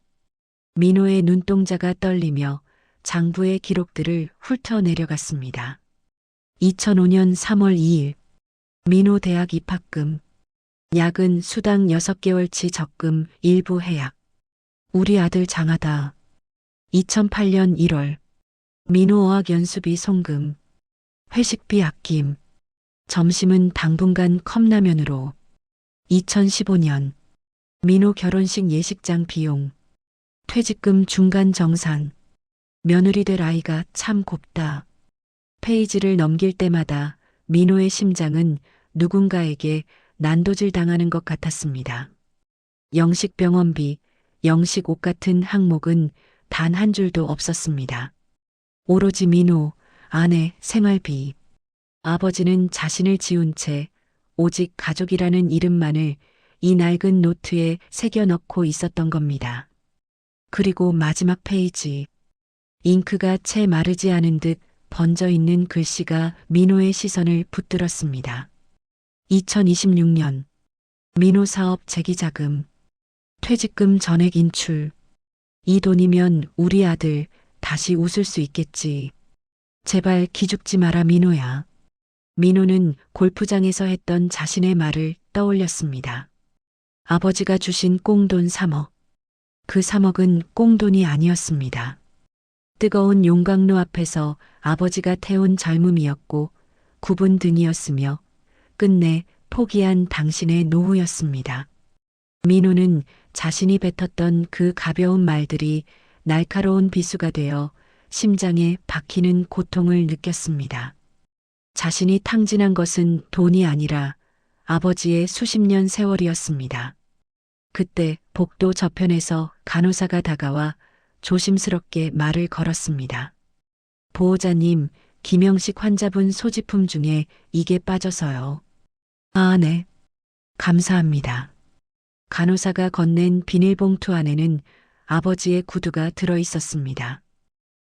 민호의 눈동자가 떨리며 장부의 기록들을 훑어 내려갔습니다. 2005년 3월 2일 민호 대학 입학금, 야근 수당 6개월치 적금 일부 해약. 우리 아들 장하다. 2008년 1월 민호 어학 연수비 송금, 회식비 아낌, 점심은 당분간 컵라면으로. 2015년 민호 결혼식 예식장 비용, 퇴직금 중간 정산, 며느리 될 아이가 참 곱다. 페이지를 넘길 때마다 민호의 심장은 누군가에게 난도질 당하는 것 같았습니다. 영식 병원비, 영식 옷 같은 항목은 단 한 줄도 없었습니다. 오로지 민호, 아내, 생활비. 아버지는 자신을 지운 채 오직 가족이라는 이름만을 이 낡은 노트에 새겨 넣고 있었던 겁니다. 그리고 마지막 페이지. 잉크가 채 마르지 않은 듯 번져 있는 글씨가 민호의 시선을 붙들었습니다. 2026년 민호 사업 재기자금, 퇴직금 전액 인출. 이 돈이면 우리 아들 다시 웃을 수 있겠지. 제발 기죽지 마라 민호야. 민호는 골프장에서 했던 자신의 말을 떠올렸습니다. 아버지가 주신 꽁돈 3억. 그 3억은 꽁돈이 아니었습니다. 뜨거운 용광로 앞에서 아버지가 태운 젊음이었고 굽은 등이었으며 끝내 포기한 당신의 노후였습니다. 민호는 자신이 뱉었던 그 가벼운 말들이 날카로운 비수가 되어 심장에 박히는 고통을 느꼈습니다. 자신이 탕진한 것은 돈이 아니라 아버지의 수십 년 세월이었습니다. 그때 복도 저편에서 간호사가 다가와 조심스럽게 말을 걸었습니다. 보호자님, 김영식 환자분 소지품 중에 이게 빠져서요. 아, 네. 감사합니다. 간호사가 건넨 비닐봉투 안에는 아버지의 구두가 들어 있었습니다.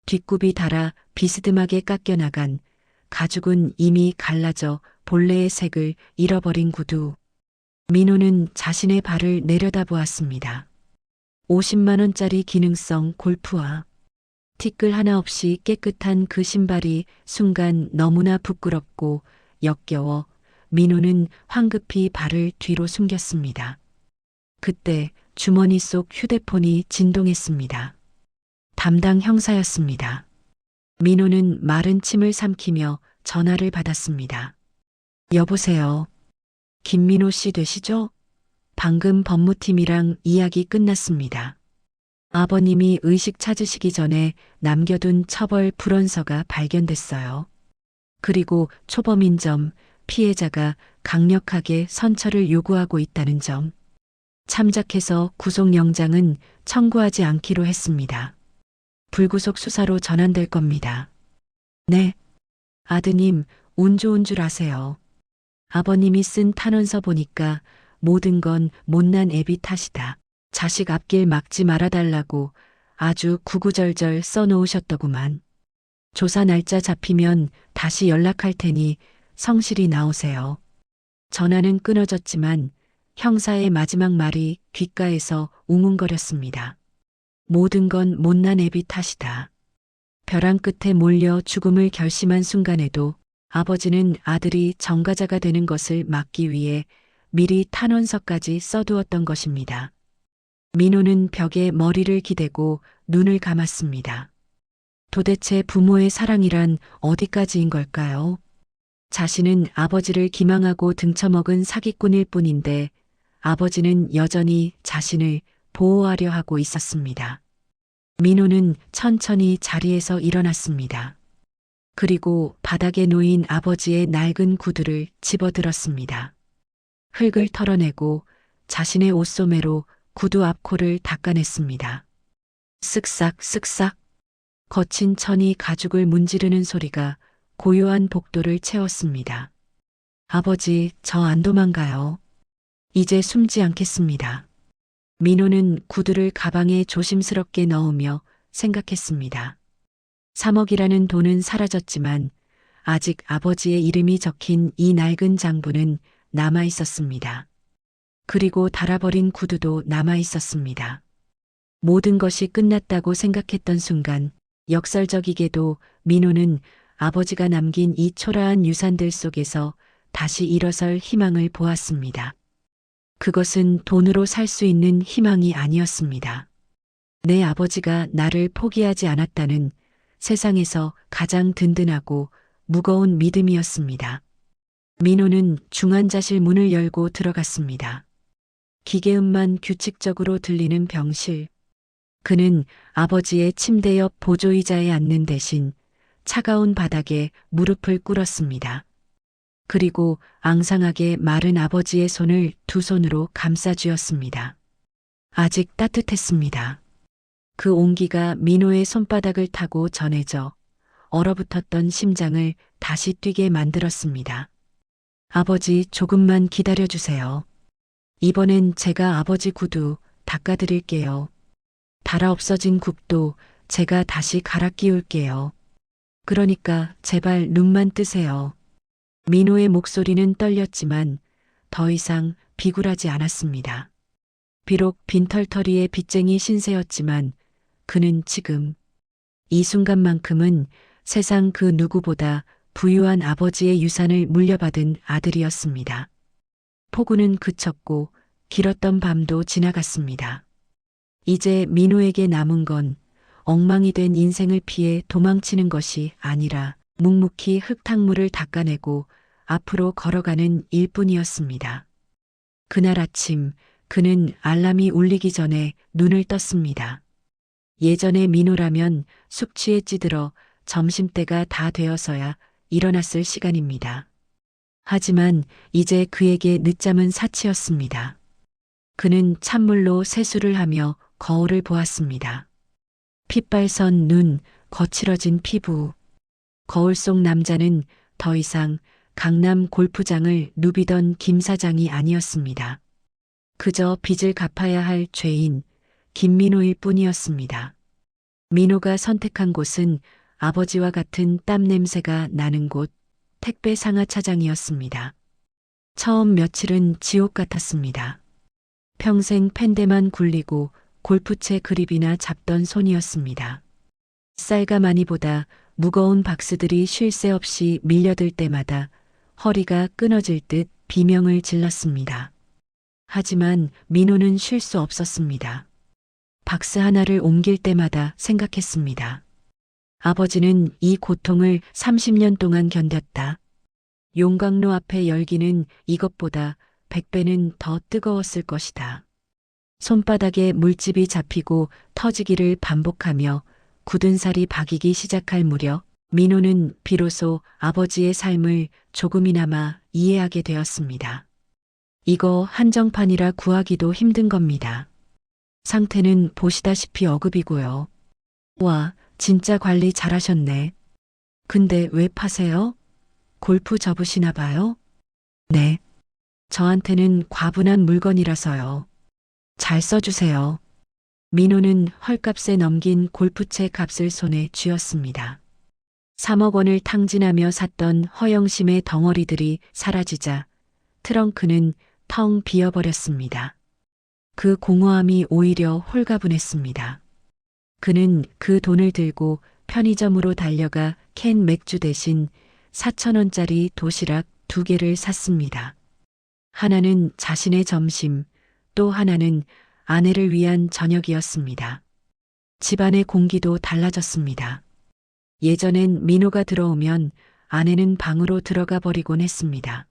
뒷굽이 닳아 비스듬하게 깎여나간, 가죽은 이미 갈라져 본래의 색을 잃어버린 구두. 민호는 자신의 발을 내려다보았습니다. 50만 원짜리 기능성 골프화. 티끌 하나 없이 깨끗한 그 신발이 순간 너무나 부끄럽고 역겨워 민호는 황급히 발을 뒤로 숨겼습니다. 그때 주머니 속 휴대폰이 진동했습니다. 담당 형사였습니다. 민호는 마른 침을 삼키며 전화를 받았습니다. 여보세요. 김민호 씨 되시죠? 방금 법무팀이랑 이야기 끝났습니다. 아버님이 의식 찾으시기 전에 남겨둔 처벌 불원서가 발견됐어요. 그리고 초범인 점, 피해자가 강력하게 선처를 요구하고 있다는 점. 참작해서 구속영장은 청구하지 않기로 했습니다. 불구속 수사로 전환될 겁니다. 네. 아드님, 운 좋은 줄 아세요. 아버님이 쓴 탄원서 보니까 모든 건 못난 애비 탓이다. 자식 앞길 막지 말아달라고 아주 구구절절 써놓으셨더구만. 조사 날짜 잡히면 다시 연락할 테니 성실히 나오세요. 전화는 끊어졌지만 형사의 마지막 말이 귓가에서 웅웅거렸습니다. 모든 건 못난 애비 탓이다. 벼랑 끝에 몰려 죽음을 결심한 순간에도 아버지는 아들이 전과자가 되는 것을 막기 위해 미리 탄원서까지 써두었던 것입니다. 민호는 벽에 머리를 기대고 눈을 감았습니다. 도대체 부모의 사랑이란 어디까지인 걸까요? 자신은 아버지를 기망하고 등쳐먹은 사기꾼일 뿐인데 아버지는 여전히 자신을 보호하려 하고 있었습니다. 민호는 천천히 자리에서 일어났습니다. 그리고 바닥에 놓인 아버지의 낡은 구두를 집어들었습니다. 흙을 털어내고 자신의 옷소매로 구두 앞코를 닦아냈습니다. 쓱싹 쓱싹 거친 천이 가죽을 문지르는 소리가 고요한 복도를 채웠습니다. 아버지, 저 안 도망가요. 이제 숨지 않겠습니다. 민호는 구두를 가방에 조심스럽게 넣으며 생각했습니다. 3억이라는 돈은 사라졌지만 아직 아버지의 이름이 적힌 이 낡은 장부는 남아 있었습니다. 그리고 닳아버린 구두도 남아 있었습니다. 모든 것이 끝났다고 생각했던 순간 역설적이게도 민호는 아버지가 남긴 이 초라한 유산들 속에서 다시 일어설 희망을 보았습니다. 그것은 돈으로 살 수 있는 희망이 아니었습니다. 내 아버지가 나를 포기하지 않았다는 세상에서 가장 든든하고 무거운 믿음이었습니다. 민호는 중환자실 문을 열고 들어갔습니다. 기계음만 규칙적으로 들리는 병실. 그는 아버지의 침대 옆 보조의자에 앉는 대신 차가운 바닥에 무릎을 꿇었습니다. 그리고 앙상하게 마른 아버지의 손을 두 손으로 감싸 쥐었습니다. 아직 따뜻했습니다. 그 온기가 민호의 손바닥을 타고 전해져 얼어붙었던 심장을 다시 뛰게 만들었습니다. 아버지, 조금만 기다려주세요. 이번엔 제가 아버지 구두 닦아드릴게요. 달아 없어진 국도 제가 다시 갈아 끼울게요. 그러니까 제발 눈만 뜨세요. 민호의 목소리는 떨렸지만 더 이상 비굴하지 않았습니다. 비록 빈털터리의 빚쟁이 신세였지만 그는 지금 이 순간만큼은 세상 그 누구보다 부유한 아버지의 유산을 물려받은 아들이었습니다. 폭우는 그쳤고 길었던 밤도 지나갔습니다. 이제 민호에게 남은 건 엉망이 된 인생을 피해 도망치는 것이 아니라 묵묵히 흙탕물을 닦아내고 앞으로 걸어가는 일뿐이었습니다. 그날 아침 그는 알람이 울리기 전에 눈을 떴습니다. 예전의 민호라면 숙취에 찌들어 점심때가 다 되어서야 일어났을 시간입니다. 하지만 이제 그에게 늦잠은 사치였습니다. 그는 찬물로 세수를 하며 거울을 보았습니다. 핏발선 눈, 거칠어진 피부. 거울 속 남자는 더 이상 강남 골프장을 누비던 김 사장이 아니었습니다. 그저 빚을 갚아야 할 죄인 김민호일 뿐이었습니다. 민호가 선택한 곳은 아버지와 같은 땀 냄새가 나는 곳, 택배 상하차장이었습니다. 처음 며칠은 지옥 같았습니다. 평생 펜대만 굴리고 골프채 그립이나 잡던 손이었습니다. 쌀가마니보다 무거운 박스들이 쉴 새 없이 밀려들 때마다 허리가 끊어질 듯 비명을 질렀습니다. 하지만 민호는 쉴 수 없었습니다. 박스 하나를 옮길 때마다 생각했습니다. 아버지는 이 고통을 30년 동안 견뎠다. 용광로 앞의 열기는 이것보다 100배는 더 뜨거웠을 것이다. 손바닥에 물집이 잡히고 터지기를 반복하며 굳은 살이 박이기 시작할 무렵 민호는 비로소 아버지의 삶을 조금이나마 이해하게 되었습니다. 이거 한정판이라 구하기도 힘든 겁니다. 상태는 보시다시피 어급이고요. 와, 진짜 관리 잘하셨네. 근데 왜 파세요? 골프 접으시나 봐요? 네. 저한테는 과분한 물건이라서요. 잘 써주세요. 민호는 헐값에 넘긴 골프채 값을 손에 쥐었습니다. 3억 원을 탕진하며 샀던 허영심의 덩어리들이 사라지자 트렁크는 텅 비어버렸습니다. 그 공허함이 오히려 홀가분했습니다. 그는 그 돈을 들고 편의점으로 달려가 캔 맥주 대신 4,000원짜리 도시락 2개를 샀습니다. 하나는 자신의 점심, 또 하나는 아내를 위한 저녁이었습니다. 집안의 공기도 달라졌습니다. 예전엔 민호가 들어오면 아내는 방으로 들어가 버리곤 했습니다.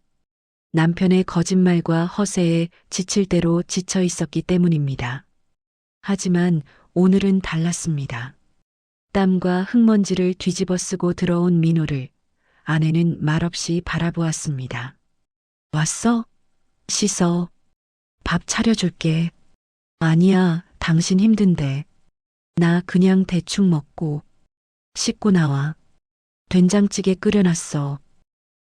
남편의 거짓말과 허세에 지칠 대로 지쳐 있었기 때문입니다. 하지만 오늘은 달랐습니다. 땀과 흙먼지를 뒤집어 쓰고 들어온 민호를 아내는 말없이 바라보았습니다. 왔어? 씻어. 밥 차려줄게. 아니야, 당신 힘든데. 나 그냥 대충 먹고 씻고 나와. 된장찌개 끓여놨어.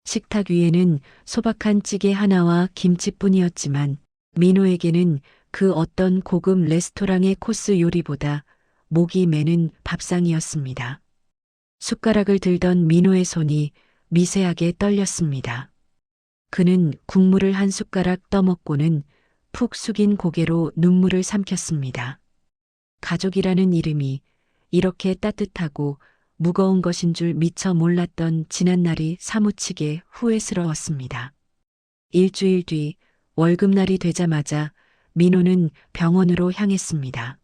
식탁 위에는 소박한 찌개 하나와 김치뿐이었지만 민호에게는 그 어떤 고급 레스토랑의 코스 요리보다 목이 메는 밥상이었습니다. 숟가락을 들던 민호의 손이 미세하게 떨렸습니다. 그는 국물을 한 숟가락 떠먹고는 푹 숙인 고개로 눈물을 삼켰습니다. 가족이라는 이름이 이렇게 따뜻하고 무거운 것인 줄 미처 몰랐던 지난날이 사무치게 후회스러웠습니다. 일주일 뒤 월급날이 되자마자 민호는 병원으로 향했습니다.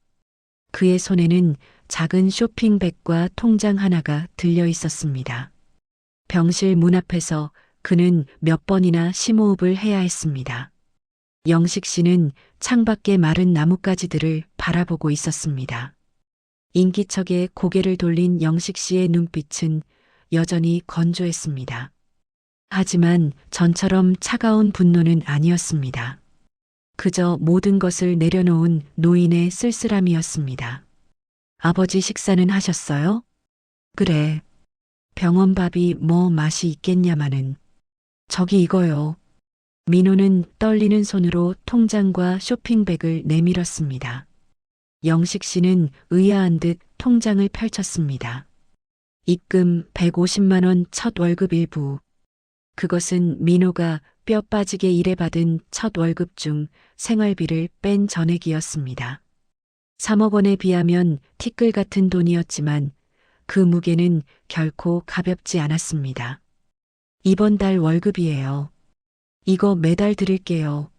그의 손에는 작은 쇼핑백과 통장 하나가 들려 있었습니다. 병실 문 앞에서 그는 몇 번이나 심호흡을 해야 했습니다. 영식 씨는 창밖의 마른 나뭇가지들을 바라보고 있었습니다. 인기척에 고개를 돌린 영식 씨의 눈빛은 여전히 건조했습니다. 하지만 전처럼 차가운 분노는 아니었습니다. 그저 모든 것을 내려놓은 노인의 쓸쓸함이었습니다. 아버지 식사는 하셨어요? 그래. 병원 밥이 뭐 맛이 있겠냐마는. 저기 이거요. 민호는 떨리는 손으로 통장과 쇼핑백을 내밀었습니다. 영식 씨는 의아한 듯 통장을 펼쳤습니다. 입금 150만 원 첫 월급 일부. 그것은 민호가 뼈 빠지게 일해받은 첫 월급 중 생활비를 뺀 전액이었습니다. 3억 원에 비하면 티끌 같은 돈이었지만 그 무게는 결코 가볍지 않았습니다. 이번 달 월급이에요. 이거 매달 드릴게요.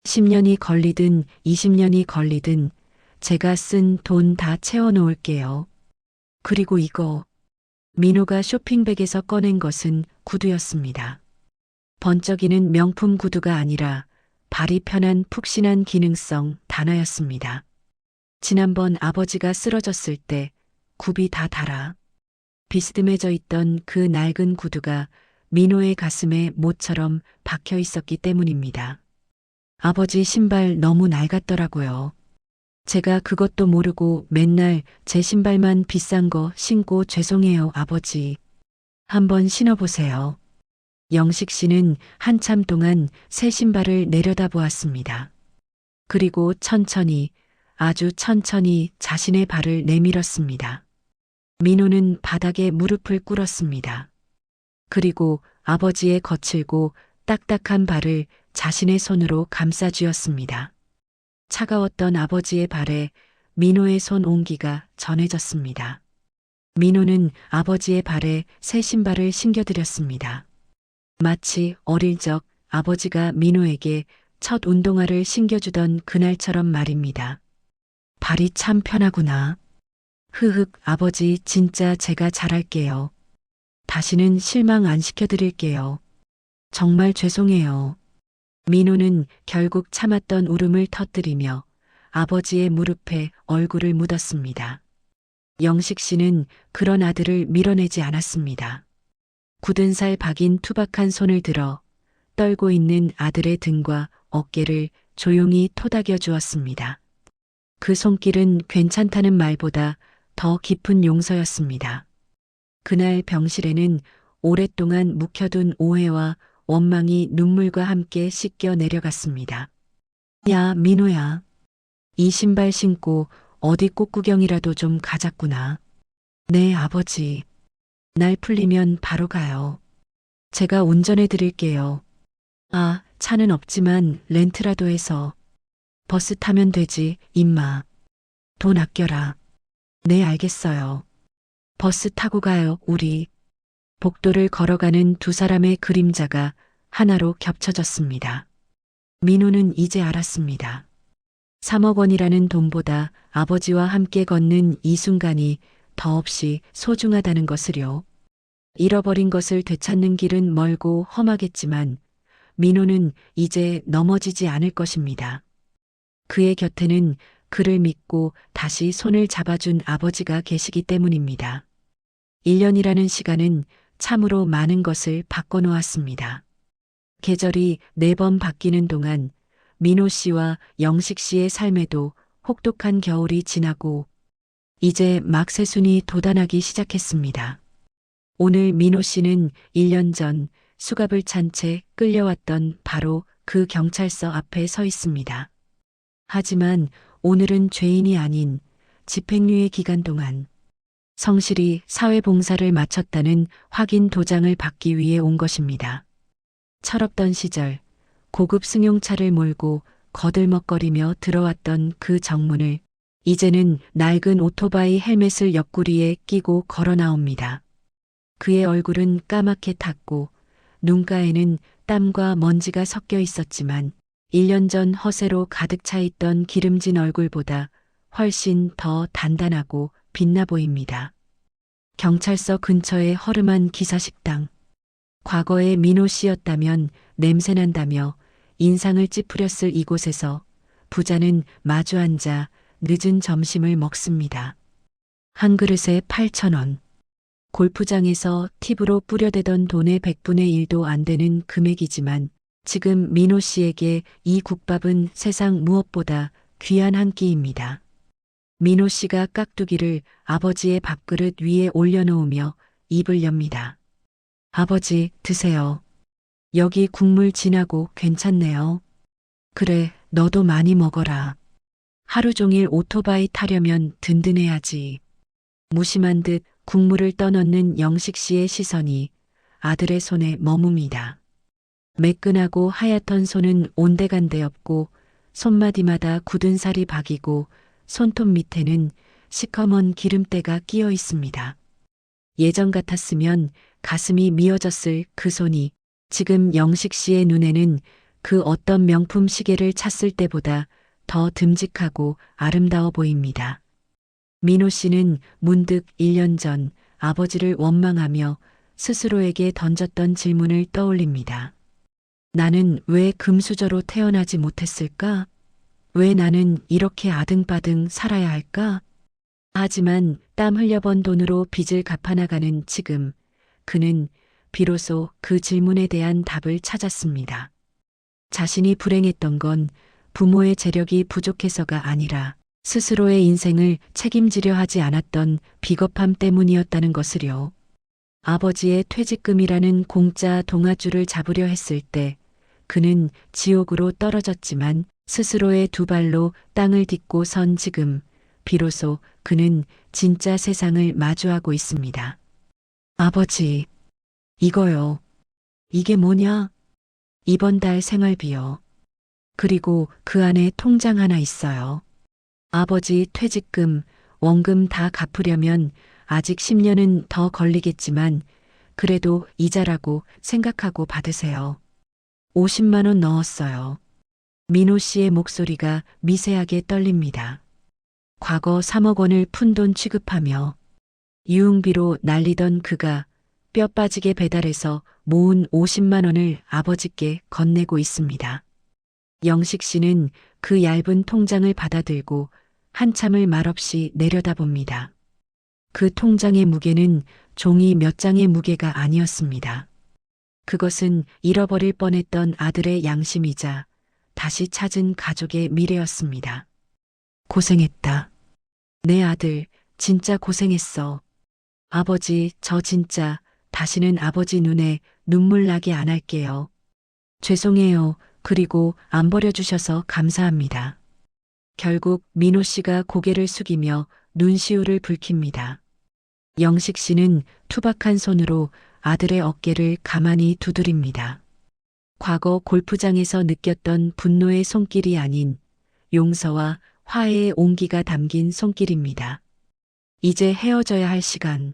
10년이 걸리든 20년이 걸리든 제가 쓴 돈 다 채워놓을게요. 그리고 이거. 민호가 쇼핑백에서 꺼낸 것은 구두였습니다. 번쩍이는 명품 구두가 아니라 발이 편한 푹신한 기능성 단화였습니다. 지난번 아버지가 쓰러졌을 때 굽이 다 달아 비스듬해져 있던 그 낡은 구두가 민호의 가슴에 못처럼 박혀 있었기 때문입니다. 아버지 신발 너무 낡았더라고요. 제가 그것도 모르고 맨날 제 신발만 비싼 거 신고 죄송해요, 아버지. 한번 신어보세요. 영식 씨는 한참 동안 새 신발을 내려다보았습니다. 그리고 천천히, 아주 천천히 자신의 발을 내밀었습니다. 민호는 바닥에 무릎을 꿇었습니다. 그리고 아버지의 거칠고 딱딱한 발을 자신의 손으로 감싸쥐었습니다. 차가웠던 아버지의 발에 민호의 손 온기가 전해졌습니다. 민호는 아버지의 발에 새 신발을 신겨드렸습니다. 마치 어릴 적 아버지가 민호에게 첫 운동화를 신겨주던 그날처럼 말입니다. 발이 참 편하구나. 흐흑, 아버지 진짜 제가 잘할게요. 다시는 실망 안 시켜드릴게요. 정말 죄송해요. 민호는 결국 참았던 울음을 터뜨리며 아버지의 무릎에 얼굴을 묻었습니다. 영식 씨는 그런 아들을 밀어내지 않았습니다. 굳은 살 박인 투박한 손을 들어 떨고 있는 아들의 등과 어깨를 조용히 토닥여 주었습니다. 그 손길은 괜찮다는 말보다 더 깊은 용서였습니다. 그날 병실에는 오랫동안 묵혀둔 오해와 원망이 눈물과 함께 씻겨 내려갔습니다. 야, 민호야. 이 신발 신고 어디 꽃구경이라도 좀 가자꾸나. 네, 아버지. 날 풀리면 바로 가요. 제가 운전해 드릴게요. 아, 차는 없지만 렌트라도 해서. 버스 타면 되지, 임마. 돈 아껴라. 네, 알겠어요. 버스 타고 가요, 우리. 복도를 걸어가는 두 사람의 그림자가 하나로 겹쳐졌습니다. 민호는 이제 알았습니다. 3억 원이라는 돈보다 아버지와 함께 걷는 이 순간이 더없이 소중하다는 것을요. 잃어버린 것을 되찾는 길은 멀고 험하겠지만 민호는 이제 넘어지지 않을 것입니다. 그의 곁에는 그를 믿고 다시 손을 잡아준 아버지가 계시기 때문입니다. 1년이라는 시간은 참으로 많은 것을 바꿔놓았습니다. 계절이 4번 바뀌는 동안 민호 씨와 영식 씨의 삶에도 혹독한 겨울이 지나고 이제 막 새순이 돋아나기 시작했습니다. 오늘 민호 씨는 1년 전 수갑을 찬 채 끌려왔던 바로 그 경찰서 앞에 서 있습니다. 하지만 오늘은 죄인이 아닌 집행유예 기간 동안 성실히 사회봉사를 마쳤다는 확인 도장을 받기 위해 온 것입니다. 철없던 시절 고급 승용차를 몰고 거들먹거리며 들어왔던 그 정문을 이제는 낡은 오토바이 헬멧을 옆구리에 끼고 걸어 나옵니다. 그의 얼굴은 까맣게 탔고 눈가에는 땀과 먼지가 섞여 있었지만 1년 전 허세로 가득 차 있던 기름진 얼굴보다 훨씬 더 단단하고 빛나 보입니다. 경찰서 근처의 허름한 기사식당. 과거의 민호 씨였다면 냄새난다며 인상을 찌푸렸을 이곳에서 부자는 마주 앉아 늦은 점심을 먹습니다. 한 그릇에 8,000원. 골프장에서 팁으로 뿌려대던 돈의 100분의 1도 안 되는 금액이지만 지금 민호 씨에게 이 국밥은 세상 무엇보다 귀한 한 끼입니다. 민호 씨가 깍두기를 아버지의 밥그릇 위에 올려놓으며 입을 엽니다. 아버지, 드세요. 여기 국물 진하고 괜찮네요. 그래, 너도 많이 먹어라. 하루 종일 오토바이 타려면 든든해야지. 무심한 듯 국물을 떠넣는 영식 씨의 시선이 아들의 손에 머뭅니다. 매끈하고 하얗던 손은 온데간데 없고 손마디마다 굳은 살이 박이고 손톱 밑에는 시커먼 기름때가 끼어 있습니다. 예전 같았으면 가슴이 미어졌을 그 손이 지금 영식 씨의 눈에는 그 어떤 명품 시계를 찼을 때보다 더 듬직하고 아름다워 보입니다. 민호 씨는 문득 1년 전 아버지를 원망하며 스스로에게 던졌던 질문을 떠올립니다. 나는 왜 금수저로 태어나지 못했을까? 왜 나는 이렇게 아등바등 살아야 할까? 하지만 땀 흘려번 돈으로 빚을 갚아나가는 지금 그는 비로소 그 질문에 대한 답을 찾았습니다. 자신이 불행했던 건 부모의 재력이 부족해서가 아니라 스스로의 인생을 책임지려 하지 않았던 비겁함 때문이었다는 것을요. 아버지의 퇴직금이라는 공짜 동아줄을 잡으려 했을 때 그는 지옥으로 떨어졌지만 스스로의 두 발로 땅을 딛고 선 지금 비로소 그는 진짜 세상을 마주하고 있습니다. 아버지, 이거요. 이게 뭐냐? 이번 달 생활비요. 그리고 그 안에 통장 하나 있어요. 아버지 퇴직금, 원금 다 갚으려면 아직 10년은 더 걸리겠지만 그래도 이자라고 생각하고 받으세요. 50만 원 넣었어요. 민호 씨의 목소리가 미세하게 떨립니다. 과거 3억 원을 푼돈 취급하며 유흥비로 날리던 그가 뼈 빠지게 배달해서 모은 50만 원을 아버지께 건네고 있습니다. 영식 씨는 그 얇은 통장을 받아들고 한참을 말없이 내려다봅니다. 그 통장의 무게는 종이 몇 장의 무게가 아니었습니다. 그것은 잃어버릴 뻔했던 아들의 양심이자 다시 찾은 가족의 미래였습니다. 고생했다. 내 아들, 진짜 고생했어. 아버지, 저 진짜 다시는 아버지 눈에 눈물 나게 안 할게요. 죄송해요. 그리고 안 버려주셔서 감사합니다. 결국 민호 씨가 고개를 숙이며 눈시울을 붉힙니다. 영식 씨는 투박한 손으로 아들의 어깨를 가만히 두드립니다. 과거 골프장에서 느꼈던 분노의 손길이 아닌 용서와 화해의 온기가 담긴 손길입니다. 이제 헤어져야 할 시간.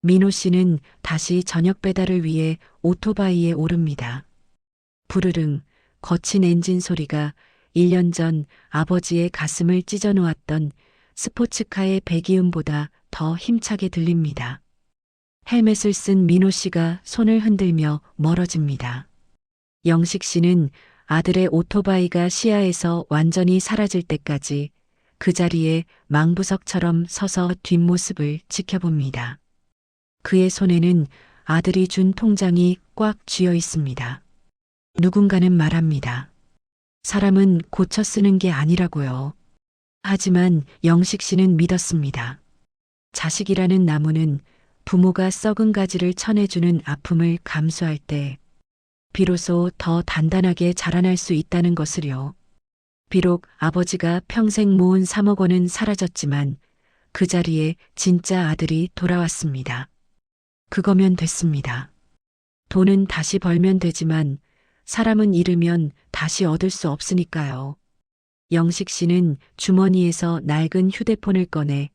민호 씨는 다시 저녁 배달을 위해 오토바이에 오릅니다. 부르릉 거친 엔진 소리가 1년 전 아버지의 가슴을 찢어 놓았던 스포츠카의 배기음보다 더 힘차게 들립니다. 헬멧을 쓴 민호 씨가 손을 흔들며 멀어집니다. 영식 씨는 아들의 오토바이가 시야에서 완전히 사라질 때까지 그 자리에 망부석처럼 서서 뒷모습을 지켜봅니다. 그의 손에는 아들이 준 통장이 꽉 쥐어 있습니다. 누군가는 말합니다. 사람은 고쳐 쓰는 게 아니라고요. 하지만 영식 씨는 믿었습니다. 자식이라는 나무는 부모가 썩은 가지를 쳐내주는 아픔을 감수할 때 비로소 더 단단하게 자라날 수 있다는 것을요. 비록 아버지가 평생 모은 3억 원은 사라졌지만 그 자리에 진짜 아들이 돌아왔습니다. 그거면 됐습니다. 돈은 다시 벌면 되지만 사람은 잃으면 다시 얻을 수 없으니까요. 영식 씨는 주머니에서 낡은 휴대폰을 꺼내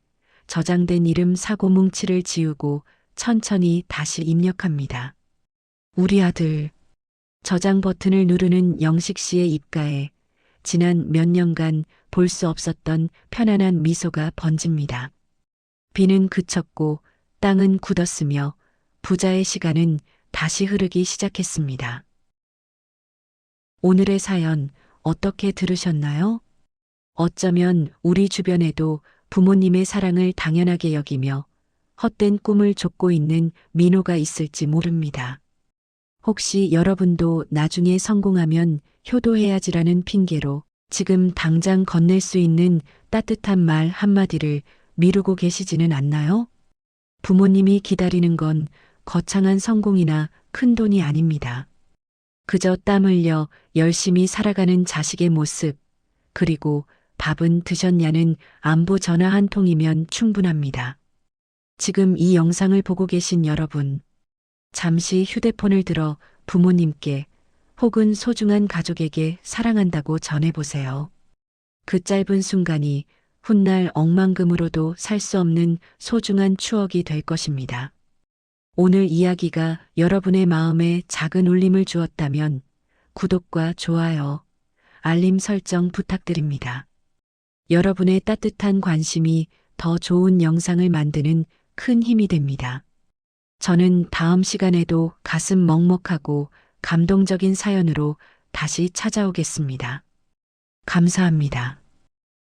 저장된 이름 사고 뭉치를 지우고 천천히 다시 입력합니다. 우리 아들. 저장 버튼을 누르는 영식 씨의 입가에 지난 몇 년간 볼 수 없었던 편안한 미소가 번집니다. 비는 그쳤고 땅은 굳었으며 부자의 시간은 다시 흐르기 시작했습니다. 오늘의 사연 어떻게 들으셨나요? 어쩌면 우리 주변에도 부모님의 사랑을 당연하게 여기며 헛된 꿈을 쫓고 있는 민호가 있을지 모릅니다. 혹시 여러분도 나중에 성공하면 효도해야지라는 핑계로 지금 당장 건넬 수 있는 따뜻한 말 한마디를 미루고 계시지는 않나요? 부모님이 기다리는 건 거창한 성공이나 큰 돈이 아닙니다. 그저 땀 흘려 열심히 살아가는 자식의 모습, 그리고 밥은 드셨냐는 안부 전화 한 통이면 충분합니다. 지금 이 영상을 보고 계신 여러분, 잠시 휴대폰을 들어 부모님께 혹은 소중한 가족에게 사랑한다고 전해보세요. 그 짧은 순간이 훗날 억만금으로도 살 수 없는 소중한 추억이 될 것입니다. 오늘 이야기가 여러분의 마음에 작은 울림을 주었다면 구독과 좋아요, 알림 설정 부탁드립니다. 여러분의 따뜻한 관심이 더 좋은 영상을 만드는 큰 힘이 됩니다. 저는 다음 시간에도 가슴 먹먹하고 감동적인 사연으로 다시 찾아오겠습니다. 감사합니다.